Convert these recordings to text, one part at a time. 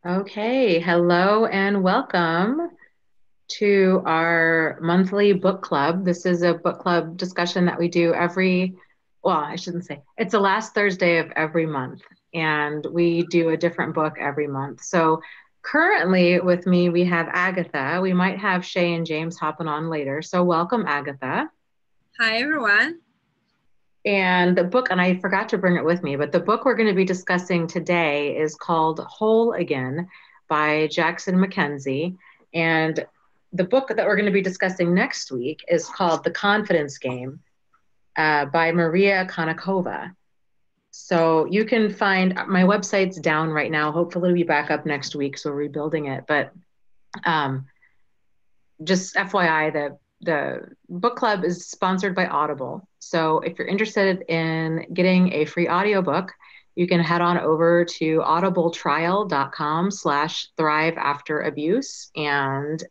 Okay, hello and welcome to our monthly book club. This is a book club discussion that we do well, I shouldn't say, it's the last Thursday of every month, and we do a different book every month. So currently with me, we have Agatha. We might have Shay and James hopping on later. So welcome, Agatha. Hi, everyone. And the book, and I forgot to bring it with me, but the book we're going to be discussing today is called Whole Again by Jackson MacKenzie. And the book that we're going to be discussing next week is called The Confidence Game by Maria Konnikova. So you can find my website's down right now. Hopefully, it'll be back up next week. So we're rebuilding it. But um, just FYI, the book club is sponsored by Audible. So if you're interested in getting a free audiobook, you can head on over to audibletrial.com/thrive after abuse. And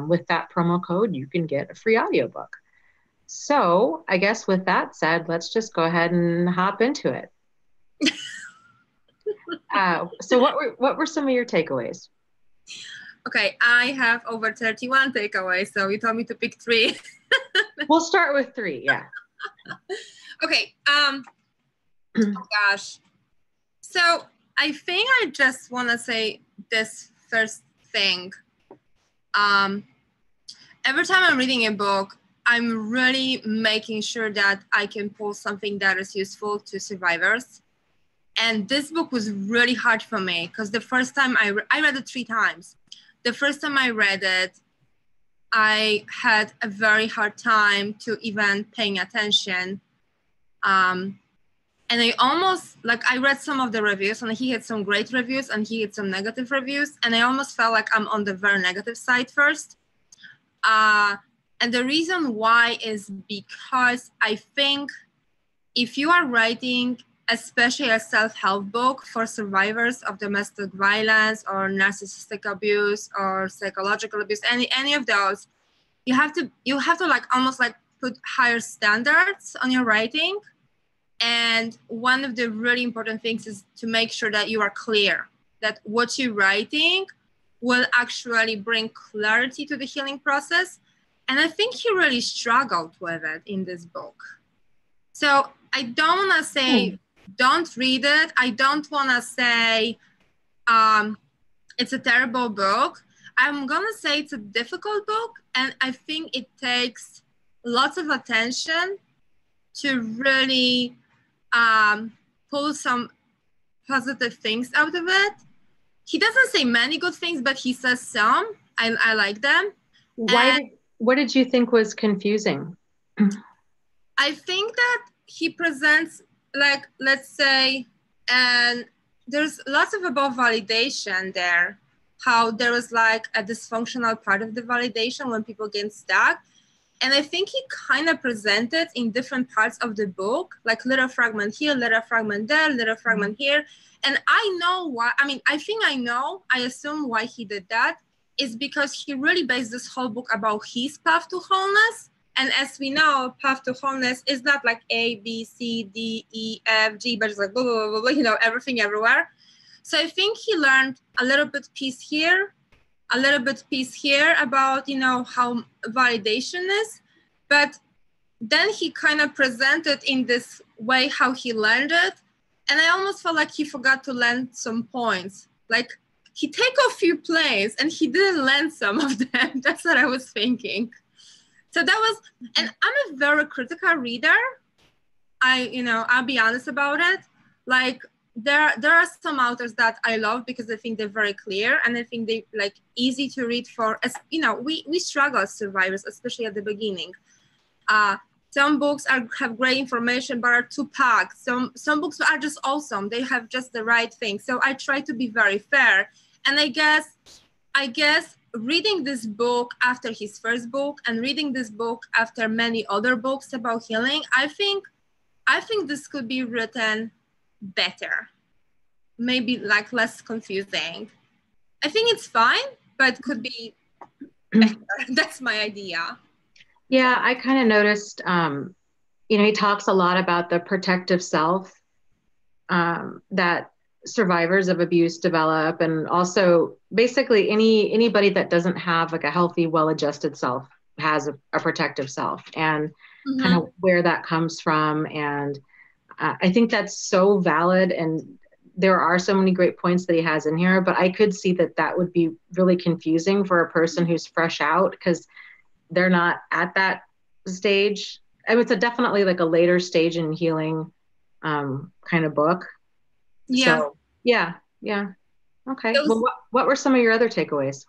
with that promo code, you can get a free audiobook. So I guess with that said, let's just go ahead and hop into it. So what were some of your takeaways? Okay, I have over 31 takeaways, so you told me to pick three. We'll start with three, yeah. Okay, oh gosh. So I think I just want to say this first thing. Every time I'm reading a book, I'm really making sure that I can pull something that is useful to survivors. And this book was really hard for me because the first time I read it 3 times. The first time I read it, I had a very hard time to even paying attention. And I almost, I read some of the reviews and he had some great reviews and he had some negative reviews. And I almost felt like I'm on the very negative side first. And the reason why is because I think if you are writing especially a self-help book for survivors of domestic violence or narcissistic abuse or psychological abuse, any of those, you have to almost put higher standards on your writing. And one of the really important things is to make sure that you are clear, that what you're writing will actually bring clarity to the healing process. And I think he really struggled with it in this book. So I don't want to say don't read it. I don't want to say it's a terrible book. I'm going to say it's a difficult book. And I think it takes lots of attention to really pull some positive things out of it. He doesn't say many good things, but he says some. I like them. What did you think was confusing? I think that he presents, let's say, and there's lots of above validation there, how there was a dysfunctional part of the validation when people get stuck. And I think he kind of presented in different parts of the book, like little fragment here, little fragment there, little fragment here. And I know why, I assume why he did that is because he really based this whole book about his path to wholeness. And as we know, path to wholeness is not like A, B, C, D, E, F, G, but it's like blah, blah, blah, blah, everything everywhere. So I think he learned a little bit piece here, a little bit piece here about, how validation is. But then he kind of presented in this way how he learned it. And I almost felt like he forgot to land some points. Like he take a few plays and he didn't land some of them. That's what I was thinking. So that was, and I'm a very critical reader. I'll be honest about it. There are some authors that I love because I think they're very clear and I think they easy to read for, as we struggle as survivors, especially at the beginning. Some books have great information but are too packed. Some books are just awesome. They have just the right thing. So I try to be very fair. And I guess reading this book after his first book and reading this book after many other books about healing, I think this could be written better, maybe less confusing. I think it's fine, but could be better. That's my idea. Yeah, I kind of noticed, he talks a lot about the protective self, that survivors of abuse develop, and also basically anybody that doesn't have like a healthy, well-adjusted self has a protective self, and kind of where that comes from. And I think that's so valid, and there are so many great points that he has in here, but I could see that would be really confusing for a person who's fresh out, because they're not at that stage. I mean, it's definitely like a later stage in healing kind of book. Yeah. So yeah. Okay. Was, Well, what were some of your other takeaways?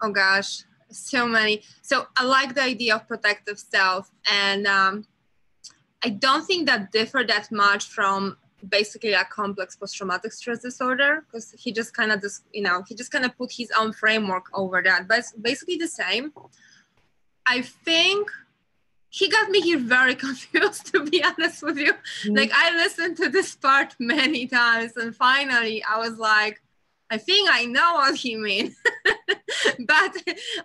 oh gosh, so many. So I like the idea of protective self, and I don't think that differ that much from basically a complex post-traumatic stress disorder, because he just kind of put his own framework over that, but it's basically the same. I think he got me here very confused, to be honest with you. Like, I listened to this part many times, and finally I was like, I think I know what he means. But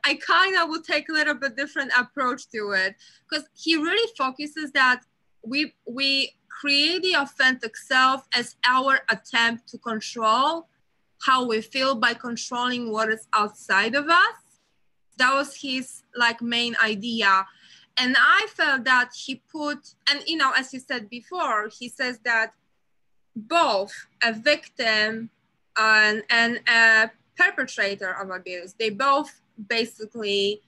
I kind of would take a little bit different approach to it, because he really focuses that we create the authentic self as our attempt to control how we feel by controlling what is outside of us. That was his like main idea. And I felt that he put, and as you said before, he says that both a victim and a perpetrator of abuse, they both basically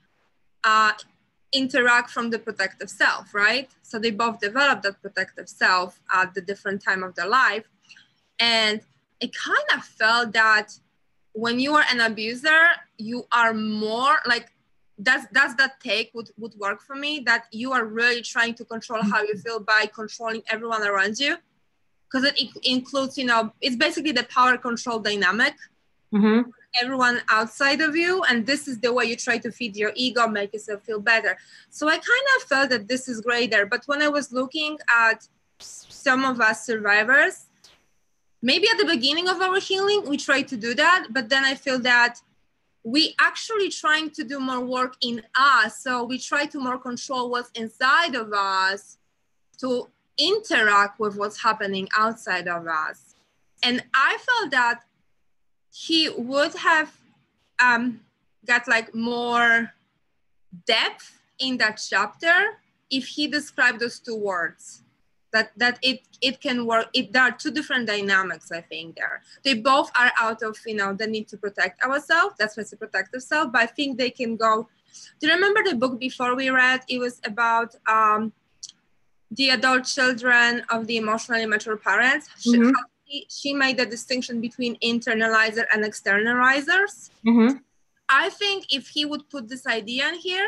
interact from the protective self, right? So they both develop that protective self at the different time of their life. And it kind of felt that when you are an abuser, you are more like, that's that take would work for me, that you are really trying to control how you feel by controlling everyone around you, because it includes, it's basically the power control dynamic. Everyone outside of you, and this is the way you try to feed your ego, make yourself feel better. So I kind of felt that this is greater. But when I was looking at some of us survivors, maybe at the beginning of our healing we try to do that, but then I feel that we actually trying to do more work in us. So we try to more control what's inside of us to interact with what's happening outside of us. And I felt that he would have got like more depth in that chapter if he described those two words, that it can work. There are two different dynamics, I think. They both are out of the need to protect ourselves. That's what's a protective self. But I think they can go. Do you remember the book before we read? It was about the adult children of the emotionally mature parents. She made the distinction between internalizer and externalizers. I think if he would put this idea in here,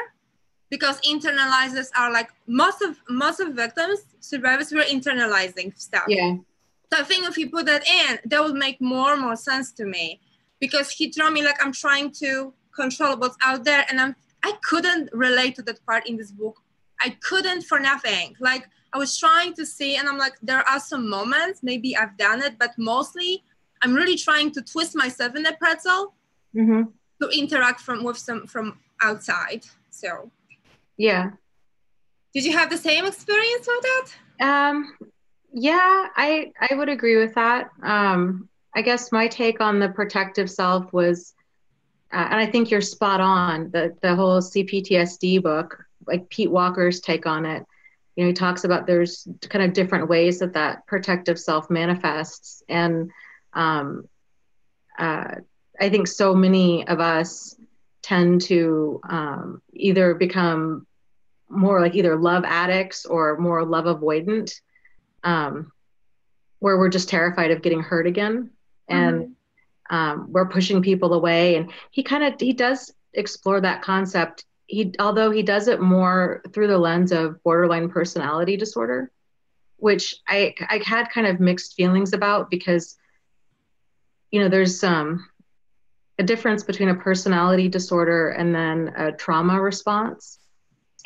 because internalizers are like most of victims, survivors were internalizing stuff. Yeah. So I think if he put that in, that would make more sense to me, because he told me like I'm trying to control what's out there, and I couldn't relate to that part in this book. I couldn't for nothing. Like I was trying to see, and I'm like, there are some moments, maybe I've done it, but mostly I'm really trying to twist myself in a pretzel to interact from outside. So yeah. Did you have the same experience with that? Yeah, I would agree with that. I guess my take on the protective self was, and I think you're spot on, the whole C Ptsd book, like Pete Walker's take on it. He talks about there's kind of different ways that protective self manifests. And I think so many of us tend to either become more like either love addicts or more love avoidant, where we're just terrified of getting hurt again. And we're pushing people away. And he does explore that concept. Although he does it more through the lens of borderline personality disorder, which I had kind of mixed feelings about, because, there's a difference between a personality disorder and then a trauma response.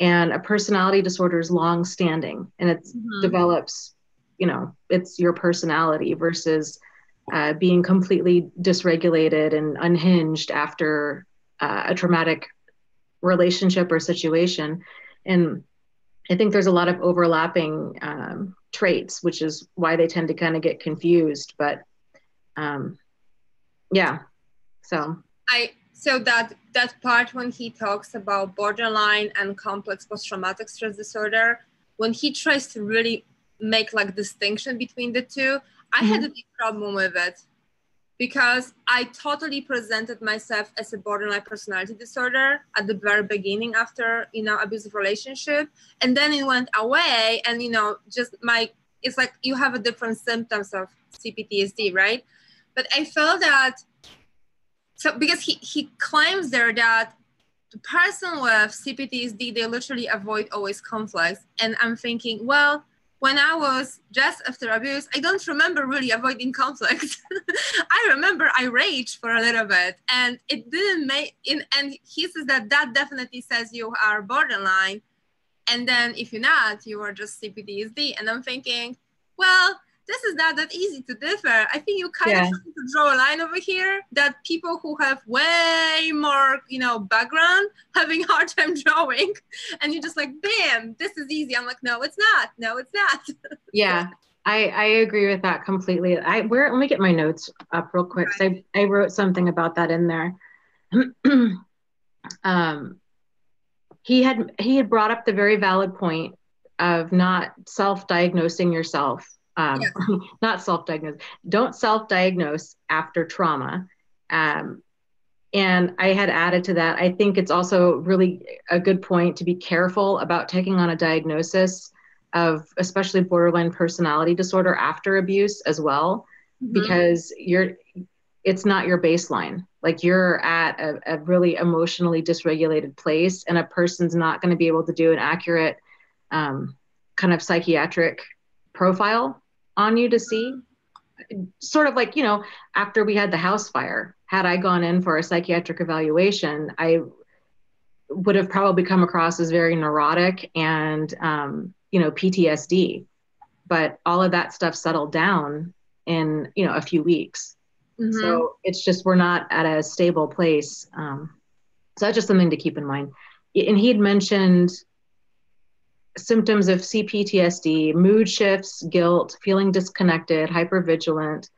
And a personality disorder is long-standing, and it develops, it's your personality, versus being completely dysregulated and unhinged after a traumatic relationship or situation. And I think there's a lot of overlapping traits, which is why they tend to kind of get confused. But Yeah. So that part when he talks about borderline and complex post-traumatic stress disorder, when he tries to really make like distinction between the two, I had a big problem with it, because I totally presented myself as a borderline personality disorder at the very beginning after, abusive relationship. And then it went away, and, it's like you have a different symptoms of CPTSD, right? But I felt that, so because he claims there that the person with CPTSD, they literally avoid always conflicts. And I'm thinking, well, when I was just after abuse, I don't remember really avoiding conflicts. I remember I raged for a little bit, and it didn't make in. And he says that definitely says you are borderline, and then if you're not, you are just CPTSD. And I'm thinking, well, this is not that easy to differ. I think you kind of trying to draw a line over here that people who have way more, background having hard time drawing, and you're just like, bam, this is easy. I'm like, no, it's not. No, it's not. Yeah, I agree with that completely. Let me get my notes up real quick. Right. I wrote something about that in there. He had brought up the very valid point of not self-diagnosing yourself. Not self-diagnose. Don't self-diagnose after trauma. And I had added to that, I think it's also really a good point to be careful about taking on a diagnosis of especially borderline personality disorder after abuse as well, because it's not your baseline. Like, you're at a really emotionally dysregulated place, and a person's not going to be able to do an accurate kind of psychiatric profile on you to see. Sort of like, after we had the house fire, had I gone in for a psychiatric evaluation, I would have probably come across as very neurotic and, PTSD. But all of that stuff settled down in, a few weeks. So it's just, we're not at a stable place. So that's just something to keep in mind. And he'd mentioned symptoms of CPTSD, mood shifts, guilt, feeling disconnected, hypervigilant,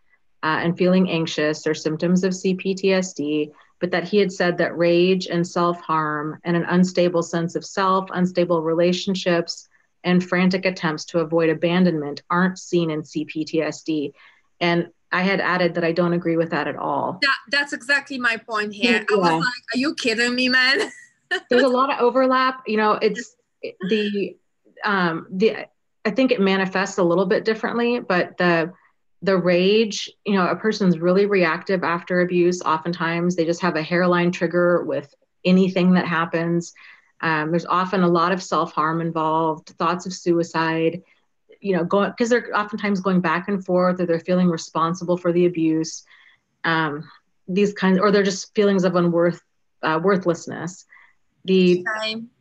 and feeling anxious are symptoms of CPTSD, but that he had said that rage and self-harm and an unstable sense of self, unstable relationships, and frantic attempts to avoid abandonment aren't seen in CPTSD. And I had added that I don't agree with that at all. That's exactly my point here. Yeah. I was like, are you kidding me, man? There's a lot of overlap. It's I think it manifests a little bit differently, but the rage, a person's really reactive after abuse. Oftentimes they just have a hairline trigger with anything that happens. There's often a lot of self-harm involved, thoughts of suicide, because they're oftentimes going back and forth, or they're feeling responsible for the abuse. These kinds, or they're just feelings of worthlessness. The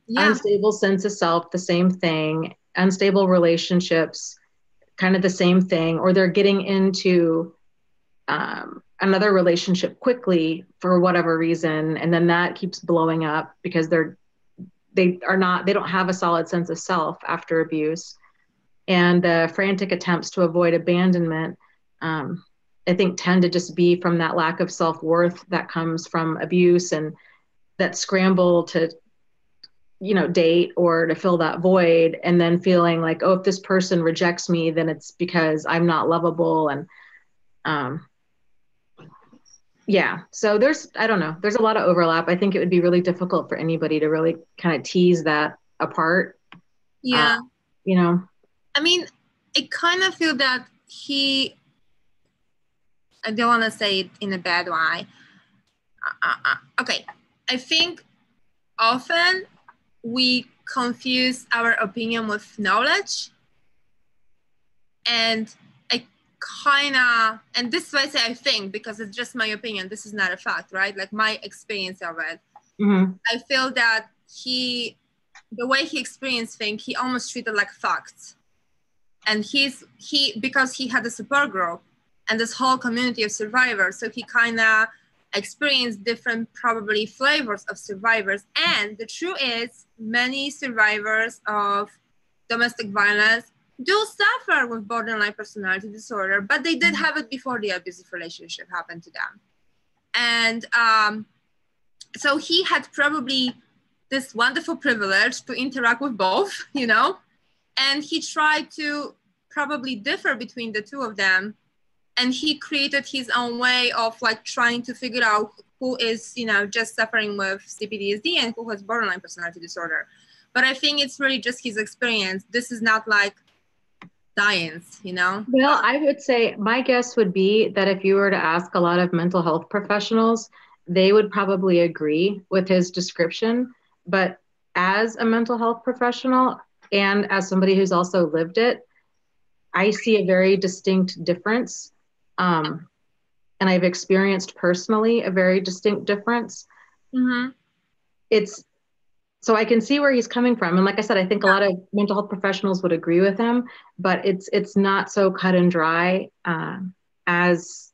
unstable sense of self, the same thing. Unstable relationships, kind of the same thing. Or they're getting into another relationship quickly for whatever reason, and then that keeps blowing up because they don't have a solid sense of self after abuse. And the frantic attempts to avoid abandonment, I think, tend to just be from that lack of self-worth that comes from abuse, and that scramble to, date or to fill that void, and then feeling like, oh, if this person rejects me, then it's because I'm not lovable. And so there's a lot of overlap. I think it would be really difficult for anybody to really kind of tease that apart. Yeah. I mean, I kind of feel that I don't want to say it in a bad way. Okay. I think often we confuse our opinion with knowledge. And and this is why I say I think, because it's just my opinion. This is not a fact, right? Like, my experience of it. I feel that the way he experienced things, he almost treated like facts. And because he had a support group and this whole community of survivors, so he kind of experienced different probably flavors of survivors. And the truth is, many survivors of domestic violence do suffer with borderline personality disorder, but they did have it before the abusive relationship happened to them. And so he had probably this wonderful privilege to interact with both, you know, and he tried to probably differ between the two of them. And he created his own way of like trying to figure out who is, you know, just suffering with CPTSD and who has borderline personality disorder. But I think it's really just his experience. This is not like science, you know? Well, I would say my guess would be that if you were to ask a lot of mental health professionals, they would probably agree with his description. But as a mental health professional and as somebody who's also lived it, I see a very distinct difference. And I've experienced personally a very distinct difference. Mm-hmm. So I can see where he's coming from. And like I said, I think a lot of mental health professionals would agree with him, but it's not so cut and dry as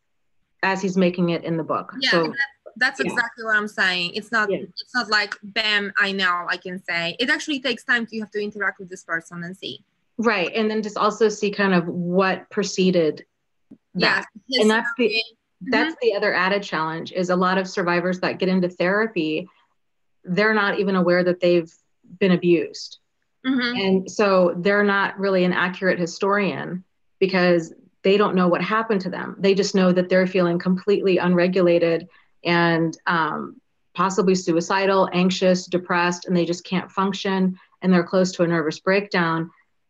he's making it in the book. Yeah, so that's exactly what I'm saying. It's not like, bam, I know, I can say. It actually takes time. You have to interact with this person and see. Right. And then just also see kind of what preceded that. Yes. And that's the other added challenge is a lot of survivors that get into therapy, they're not even aware that they've been abused. Mm-hmm. And so they're not really an accurate historian because they don't know what happened to them. They just know that they're feeling completely unregulated and possibly suicidal, anxious, depressed, and they just can't function and they're close to a nervous breakdown.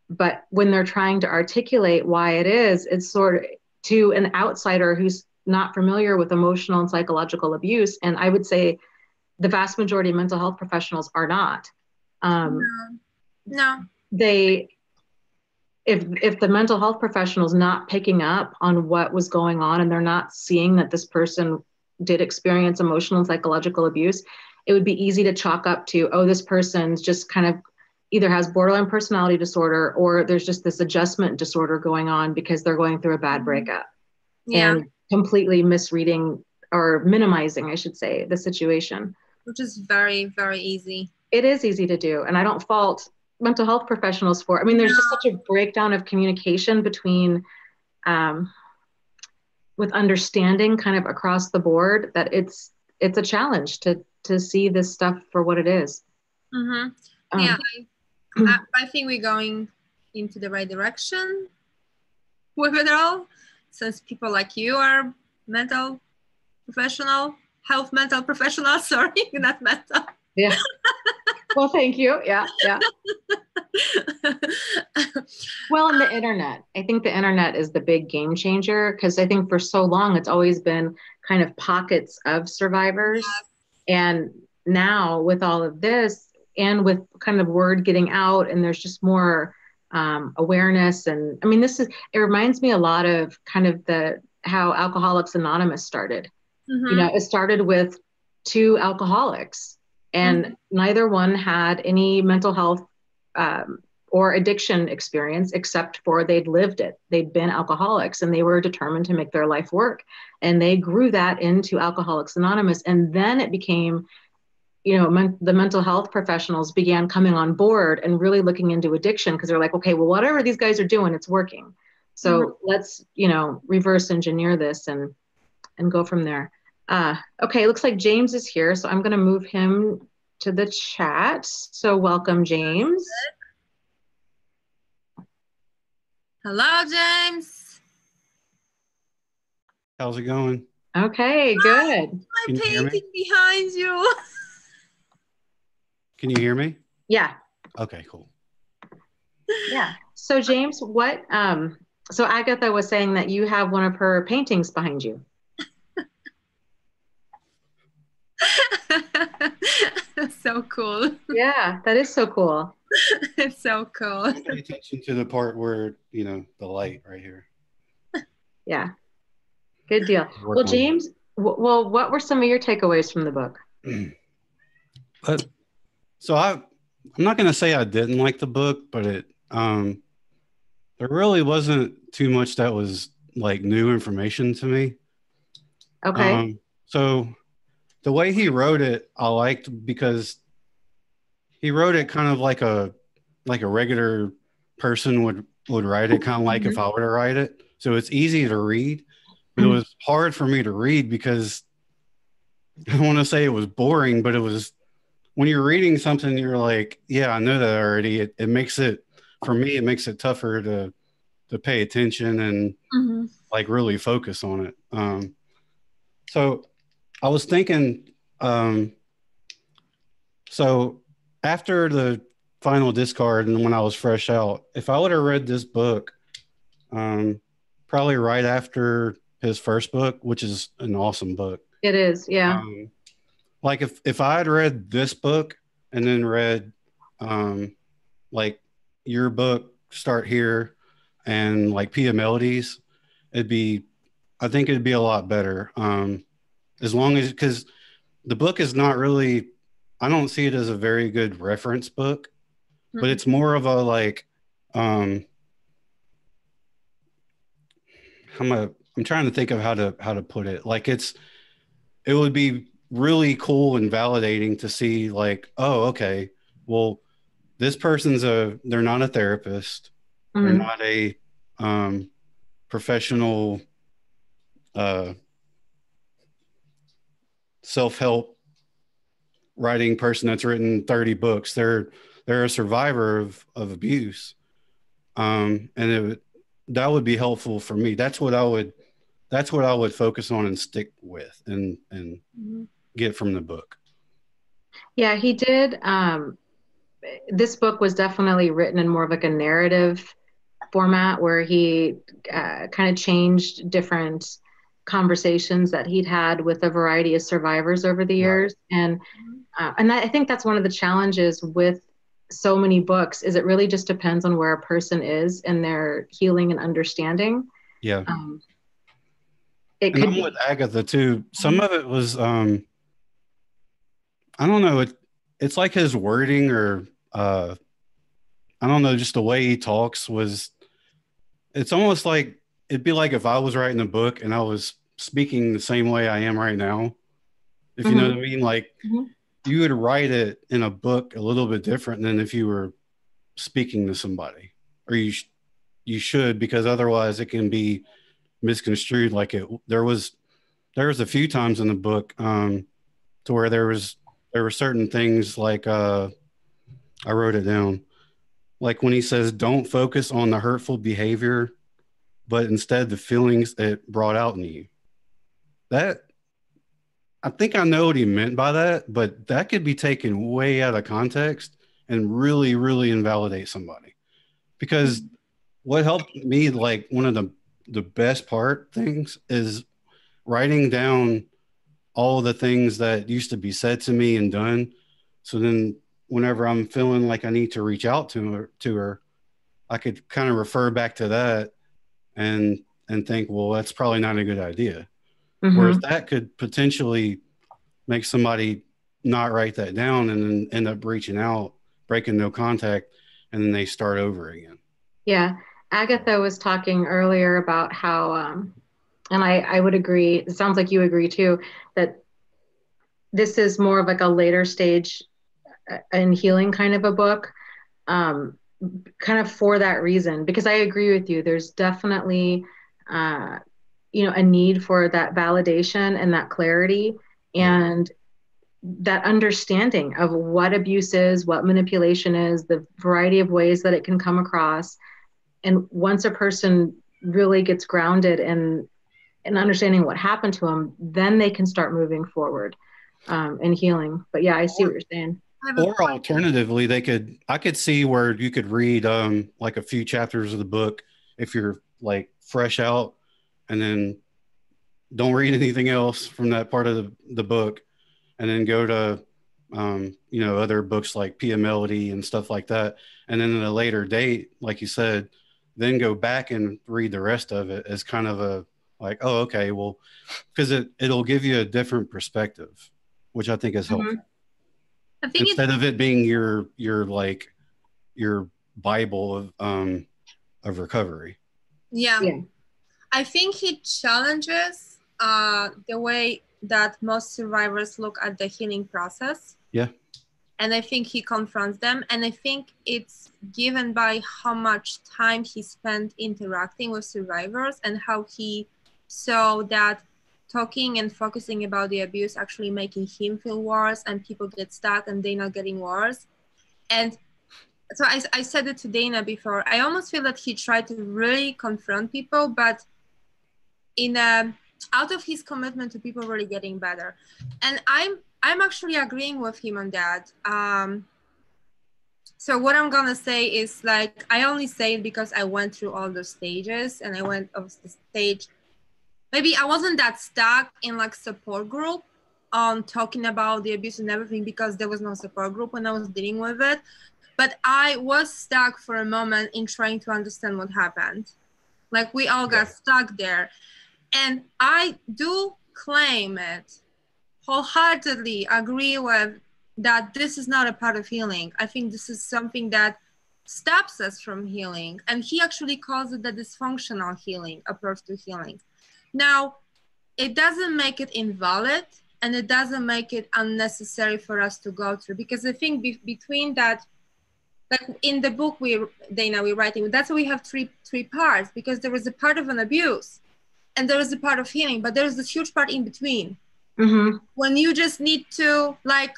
But when they're trying to articulate why it is, it's sort of to an outsider who's not familiar with emotional and psychological abuse. And I would say the vast majority of mental health professionals are not. No. If the mental health professional's not picking up on what was going on and they're not seeing that this person did experience emotional and psychological abuse, it would be easy to chalk up to, oh, this person's just kind of either has borderline personality disorder or there's just this adjustment disorder going on because they're going through a bad breakup. And completely misreading or minimizing, I should say, the situation. Which is very, very easy. It is easy to do. And I don't fault mental health professionals for it. I mean, there's just such a breakdown of communication between, with understanding kind of across the board that it's a challenge to see this stuff for what it is. Mm-hmm. I think we're going into the right direction with it all, since people like you are mental professionals, sorry, not mental. Yeah. Well, thank you. Yeah. Well, and the internet. I think the internet is the big game changer because I think for so long it's always been kind of pockets of survivors. Yes. And now with all of this and with kind of word getting out and there's just more awareness. And I mean, it reminds me a lot of kind of how Alcoholics Anonymous started. Mm-hmm. You know, it started with two alcoholics and neither one had any mental health or addiction experience except for they'd lived it. They'd been alcoholics and they were determined to make their life work. And they grew that into Alcoholics Anonymous. And then it became, you know, the mental health professionals began coming on board and really looking into addiction because they're like, okay, well, whatever these guys are doing, it's working. So let's, you know, reverse engineer this and go from there. Okay, looks like James is here. So I'm going to move him to the chat. So welcome, James. Hello, James. How's it going? Okay, good. My painting behind you. Can you hear me? Yeah. Okay, cool. Yeah. So James, so Agatha was saying that you have one of her paintings behind you. That's so cool. Yeah, that is so cool. It's so cool. Pay attention to the part where, you know, the light right here. Yeah. Good deal. Well, James, what were some of your takeaways from the book? So I'm not going to say I didn't like the book, but there really wasn't too much that was like new information to me. Okay. So the way he wrote it, I liked because he wrote it kind of like a regular person would would write it, kind of like if I were to write it. So it's easy to read, but it was hard for me to read because I want to say it was boring, but it was when you're reading something, you're like, yeah, I know that already. It makes it, for me, it makes it tougher to pay attention and like really focus on it. So I was thinking, so after the final discard and when I was fresh out, if I would have read this book, probably right after his first book, which is an awesome book. It is, yeah. Like if I had read this book and then read like your book, Start Here, and like Pia Melodies, I think it'd be a lot better. As long as, because the book is not really, I don't see it as a very good reference book, but it's more of a like, I'm trying to think of how to put it. Like it would be really cool and validating to see like, oh, okay, well, this they're not a therapist. They're not a professional self-help writing person that's written 30 books. They're a survivor of abuse. And that would be helpful for me. That's what I would focus on and stick with and get from the book. Yeah, he did. This book was definitely written in more of like a narrative format where he kind of changed different conversations that he'd had with a variety of survivors over the years. Right. And I think that's one of the challenges with so many books is it really just depends on where a person is in their healing and understanding. Yeah. It could I'm with Agatha too. Some of it was, I don't know. It's like his wording or, I don't know, just the way he talks it's almost like, it'd be like if I was writing a book and I was speaking the same way I am right now, if you know what I mean. Like you would write it in a book a little bit different than if you were speaking to somebody, or you should, because otherwise it can be misconstrued. Like there was a few times in the book to where there were certain things like I wrote it down, like when he says don't focus on the hurtful behavior but instead the feelings it brought out in you. That, I think I know what he meant by that, but that could be taken way out of context and really, really invalidate somebody. Because what helped me, like one of the best things is writing down all the things that used to be said to me and done. So then whenever I'm feeling like I need to reach out to her, I could kind of refer back to that and think, well, that's probably not a good idea. Whereas that could potentially make somebody not write that down and then end up reaching out, breaking no contact, and then they start over again. Yeah. Agatha was talking earlier about how, and I would agree, it sounds like you agree too, that this is more of like a later stage in healing kind of a book, kind of for that reason, because I agree with you. There's definitely, a need for that validation and that clarity and that understanding of what abuse is, what manipulation is, the variety of ways that it can come across. And once a person really gets grounded in understanding what happened to them, then they can start moving forward and healing. But yeah, I see what you're saying. Or alternatively, I could see where you could read like a few chapters of the book if you're like fresh out, and then don't read anything else from that part of the book, and then go to other books like Pia Melody and stuff like that. And then at a later date, like you said, then go back and read the rest of it as kind of a like, oh, okay, well, because it'll give you a different perspective, which I think is helpful. I think instead of it being your Bible of recovery. Yeah. I think he challenges the way that most survivors look at the healing process. Yeah. And I think he confronts them. And I think it's given by how much time he spent interacting with survivors and how he saw that talking and focusing about the abuse actually making him feel worse, and people get stuck and they're not getting worse. And so I said it to Dana before, I almost feel that he tried to really confront people, but in out of his commitment to people really getting better. And I'm actually agreeing with him on that. So what I'm gonna say is, like, I only say it because I went through all those stages, and I went of the stage. Maybe I wasn't that stuck in like support group on talking about the abuse and everything, because there was no support group when I was dealing with it. But I was stuck for a moment in trying to understand what happened. Like, we all got stuck there. And I do claim it, wholeheartedly agree with that this is not a part of healing. I think this is something that stops us from healing. And he actually calls it the dysfunctional healing approach to healing. Now, it doesn't make it invalid, and it doesn't make it unnecessary for us to go through, because I think between that, like in the book Dana, we're writing, that's why we have three parts, because there was a part of an abuse and there is a part of healing, but there's this huge part in between. Mm-hmm. When you just need to, like,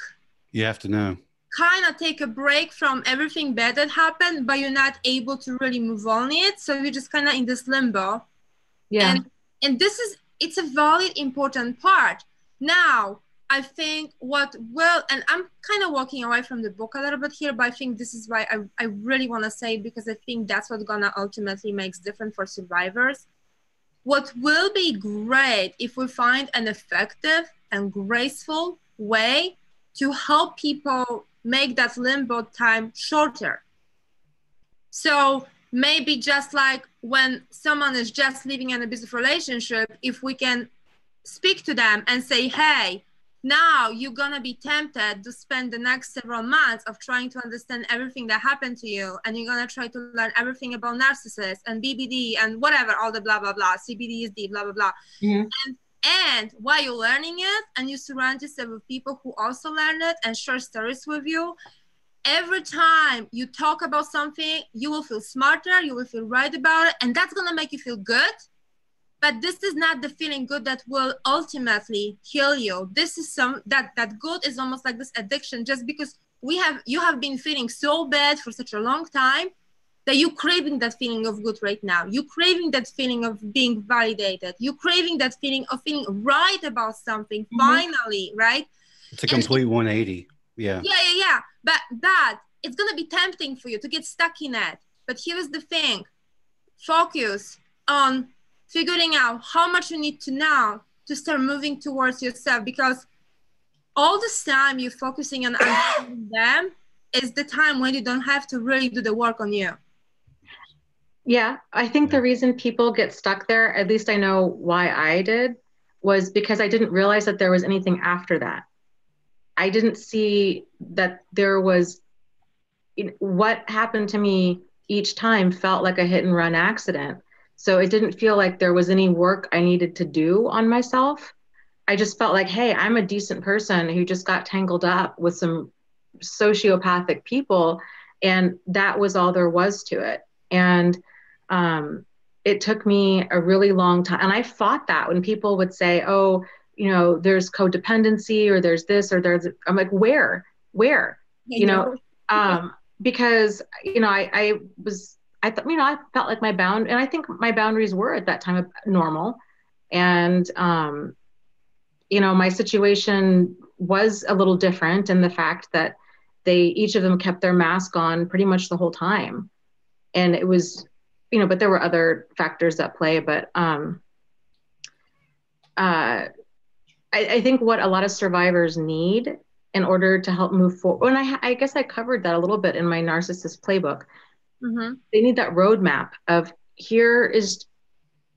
you have to know, kind of take a break from everything bad that happened, but you're not able to really move on it. So you're just kind of in this limbo. Yeah. And this is, it's a valid, important part. Now, I think what will, and I'm kind of walking away from the book a little bit here, but I think this is why I really want to say it, because I think that's what's going to ultimately makes different for survivors. What will be great if we find an effective and graceful way to help people make that limbo time shorter. So maybe just like when someone is just leaving an abusive relationship, if we can speak to them and say, hey, now you're gonna be tempted to spend the next several months of trying to understand everything that happened to you, and you're gonna try to learn everything about narcissists and BBD and whatever, all the blah blah blah, CPTSD, blah blah blah. Mm-hmm. And while you're learning it, and you surround yourself with people who also learn it and share stories with you, every time you talk about something, you will feel smarter, you will feel right about it, and that's gonna make you feel good. But this is not the feeling good that will ultimately heal you. This is that good is almost like this addiction, just because you have been feeling so bad for such a long time that you're craving that feeling of good right now. You're craving that feeling of being validated. You're craving that feeling of feeling right about something, mm-hmm. Finally, right? It's a complete 180. Yeah. Yeah. But it's gonna be tempting for you to get stuck in that. But here's the thing: focus on figuring out how much you need to know to start moving towards yourself, because all this time you're focusing on understanding them is the time when you don't have to really do the work on you. Yeah, I think the reason people get stuck there, at least I know why I did, was because I didn't realize that there was anything after that. I didn't see that there was, what happened to me each time felt like a hit and run accident. So it didn't feel like there was any work I needed to do on myself. I just felt like, hey, I'm a decent person who just got tangled up with some sociopathic people. And that was all there was to it. And it took me a really long time. And I fought that when people would say, oh, there's codependency, or there's this, or there's, I'm like, where, because, I thought, I felt like and I think my boundaries were at that time normal. And, my situation was a little different in the fact that each of them kept their mask on pretty much the whole time. And it was, but there were other factors at play. But I think what a lot of survivors need in order to help move forward, and I guess I covered that a little bit in my narcissist playbook. Mm-hmm. They need that roadmap of, here is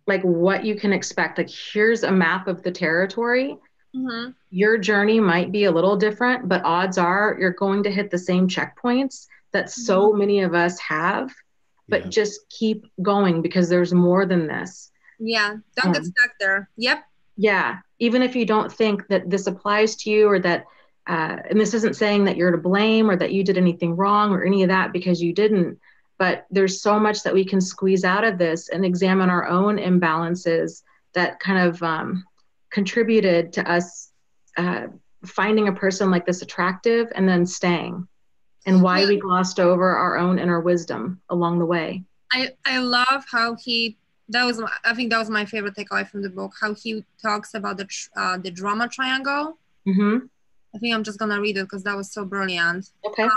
like what you can expect. Like, here's a map of the territory. Mm-hmm. Your journey might be a little different, but odds are you're going to hit the same checkpoints that mm-hmm. so many of us have, but just keep going, because there's more than this. Yeah. Don't get stuck there. Yep. Yeah. Even if you don't think that this applies to you, or that, and this isn't saying that you're to blame or that you did anything wrong or any of that, because you didn't, but there's so much that we can squeeze out of this and examine our own imbalances that kind of contributed to us finding a person like this attractive and then staying, and why we glossed over our own inner wisdom along the way. I love how I think that was my favorite takeaway from the book, how he talks about the drama triangle. Mm-hmm. I think I'm just gonna read it because that was so brilliant. Okay.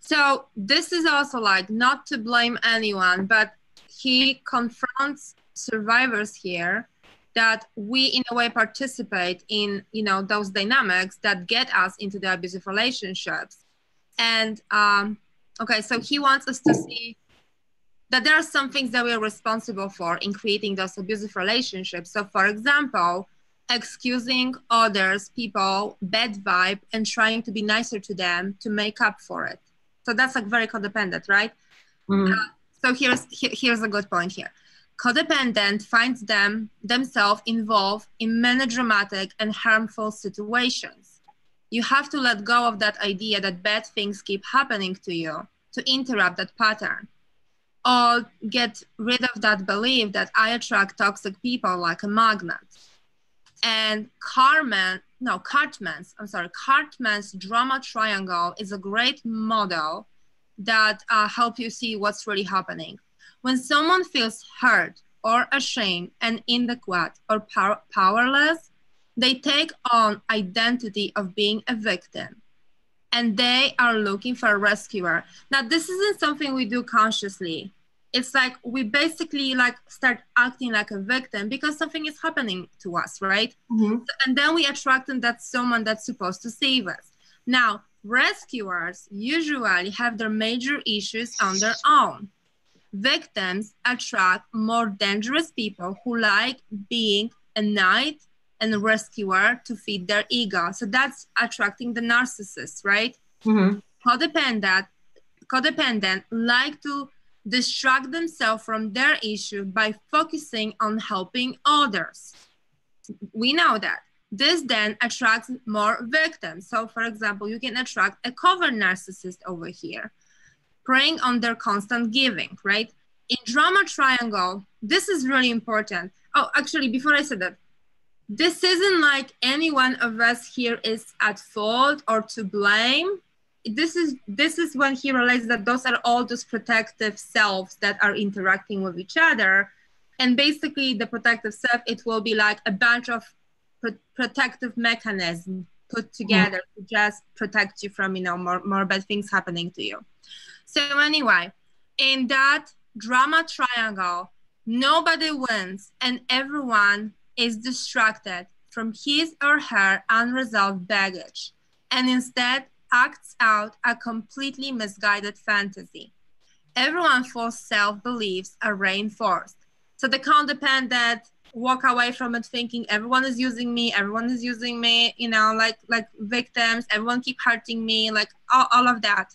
So this is also like not to blame anyone, but he confronts survivors here that we in a way participate in, you know, those dynamics that get us into the abusive relationships. And okay, so he wants us to see that there are some things that we are responsible for in creating those abusive relationships. So for example, excusing others, people, bad vibe, and trying to be nicer to them to make up for it. So that's like very codependent, right? Mm-hmm. So here's a good point here. Codependent finds themselves involved in many dramatic and harmful situations. You have to let go of that idea that bad things keep happening to you to interrupt that pattern. Or get rid of that belief that I attract toxic people like a magnet. And Cartman's drama triangle is a great model that helps you see what's really happening. When someone feels hurt or ashamed and inadequate or powerless, they take on identity of being a victim. And they are looking for a rescuer. Now, this isn't something we do consciously. It's like we basically like start acting like a victim because something is happening to us, right? Mm-hmm. And then we attract that someone that's supposed to save us. Now, rescuers usually have their major issues on their own. Victims attract more dangerous people who like being a knight and a rescuer to feed their ego. So that's attracting the narcissist, right? Mm-hmm. Codependent like to distract themselves from their issue by focusing on helping others. We know that. This then attracts more victims. So for example, you can attract a covert narcissist over here, preying on their constant giving, right? In drama triangle, this is really important. Oh, actually, before I said that, this isn't like any one of us here is at fault or to blame. This is when he realizes that those are all those protective selves that are interacting with each other. And basically the protective self, it will be like a bunch of protective mechanisms put together to just protect you from, you know, more bad things happening to you. So anyway, in that drama triangle, nobody wins and everyone is distracted from his or her unresolved baggage and instead acts out a completely misguided fantasy. Everyone's false self-beliefs are reinforced. So the codependent walk away from it thinking everyone is using me, you know, like victims, everyone keep hurting me, like all of that.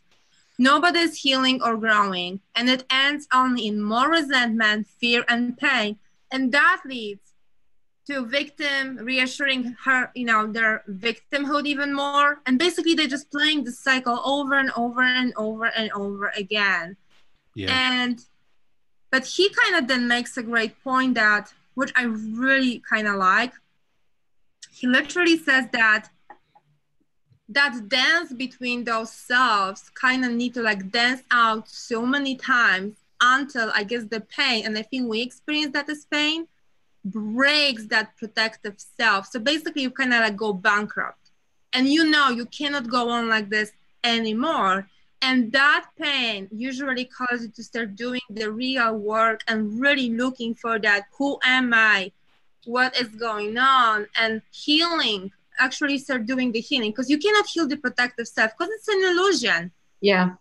Nobody is healing or growing, and it ends only in more resentment, fear, and pain. And that leads to victim reassuring her, you know, their victimhood even more. And basically they're just playing the cycle over and over and over and over again. Yeah. But he kind of then makes a great point that, which I really kind of like. He literally says that dance between those selves kind of need to like dance out so many times until I guess the pain, and I think we experience that as pain, breaks that protective self. So basically you kind of like go bankrupt and you know you cannot go on like this anymore. And that pain usually causes you to start doing the real work and really looking for that, who am I, what is going on, and healing, actually start doing the healing, because you cannot heal the protective self because it's an illusion. Yeah.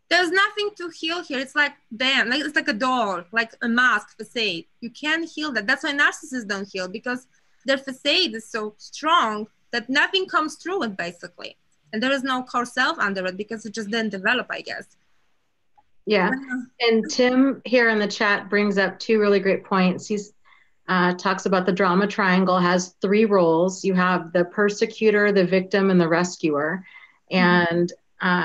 There's nothing to heal here. It's like, damn, like it's like a doll, like a mask facade. You can't heal that. That's why narcissists don't heal, because their facade is so strong that nothing comes through it, basically. And there is no core self under it because it just didn't develop, I guess. Yeah. And Tim here in the chat brings up two really great points. He's talks about the drama triangle has three roles. You have the persecutor, the victim, and the rescuer. And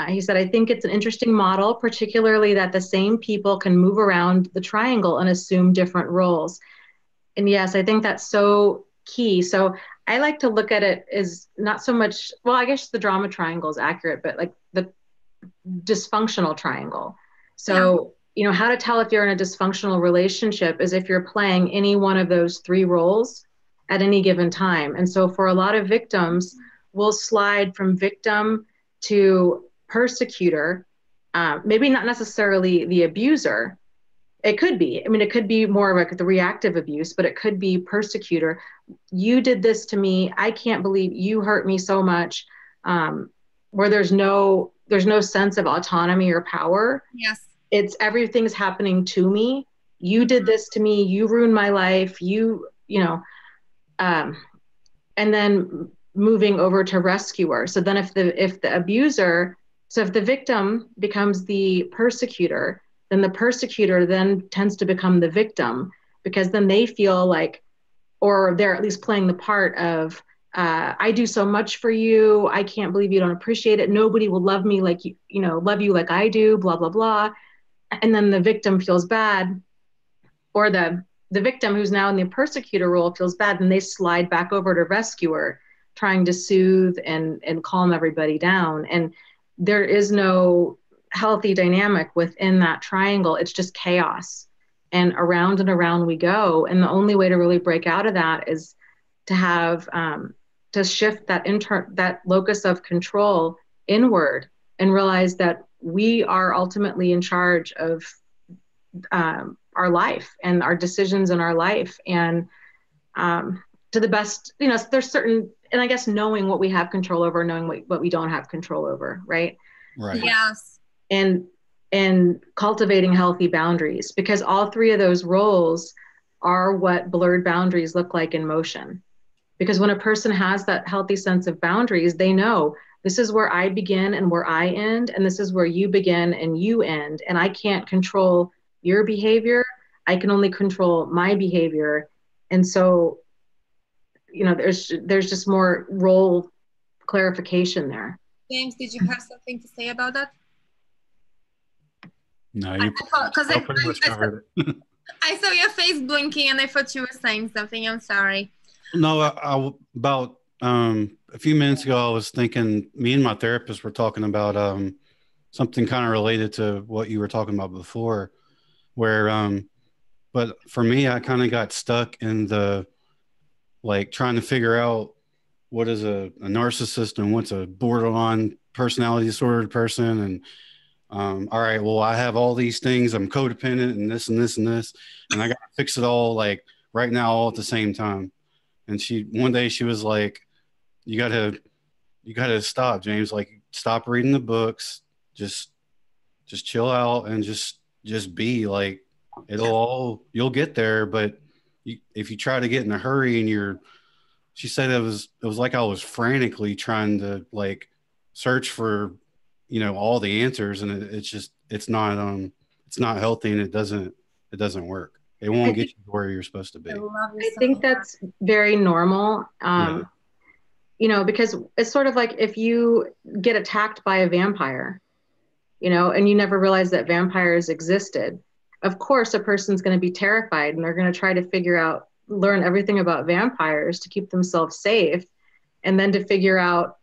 he said, I think it's an interesting model, particularly that the same people can move around the triangle and assume different roles. And yes, I think that's so key. So I like to look at it as not so much, well, I guess the drama triangle is accurate, but like the dysfunctional triangle. So, how to tell if you're in a dysfunctional relationship is if you're playing any one of those three roles at any given time. And so for a lot of victims, we'll slide from victim to persecutor, maybe not necessarily the abuser. It could be. I mean, it could be more like the reactive abuse, but it could be persecutor. You did this to me. I can't believe you hurt me so much. Where there's no sense of autonomy or power. Yes. It's everything's happening to me. You did this to me. You ruined my life. And then moving over to rescuer. So then if the victim becomes the persecutor, then the persecutor then tends to become the victim, because then they feel like, or they're at least playing the part of, I do so much for you. I can't believe you don't appreciate it. Nobody will love me like love you like I do, blah, blah, blah. And then the victim feels bad, or the victim who's now in the persecutor role feels bad, and they slide back over to rescuer, trying to soothe and calm everybody down. And there is no healthy dynamic within that triangle. It's just chaos. And around we go. And the only way to really break out of that is to have to shift that locus of control inward, and realize that we are ultimately in charge of our life and our decisions in our life. And to the best, there's certain, and I guess knowing what we have control over, knowing what we don't have control over, right? Right. Yes. And cultivating healthy boundaries, because all three of those roles are what blurred boundaries look like in motion. Because when a person has that healthy sense of boundaries, they know this is where I begin and where I end, and this is where you begin and you end. And I can't control your behavior. I can only control my behavior. And so, there's just more role clarification there. James, did you have something to say about that? No, you pretty much covered it. I saw your face blinking and I thought you were saying something. I'm sorry. No, about a few minutes ago, I was thinking, me and my therapist were talking about something kind of related to what you were talking about before, where but for me, I kind of got stuck in the trying to figure out what is a narcissist and what's a borderline personality disordered person. And all right, well, I have all these things. I'm codependent and this and this and this, and I got to fix it all right now, all at the same time. And one day she was like, you gotta stop, James. Stop reading the books. Just chill out and just be you'll get there. But if you try to get in a hurry and she said it was like I was frantically trying to search for, all the answers. And it's not healthy, and it doesn't work. It won't get you to where you're supposed to be. I think that's very normal. Because it's sort of like if you get attacked by a vampire, and you never realize that vampires existed. Of course, a person's going to be terrified, and they're going to try to learn everything about vampires to keep themselves safe. And then to figure out,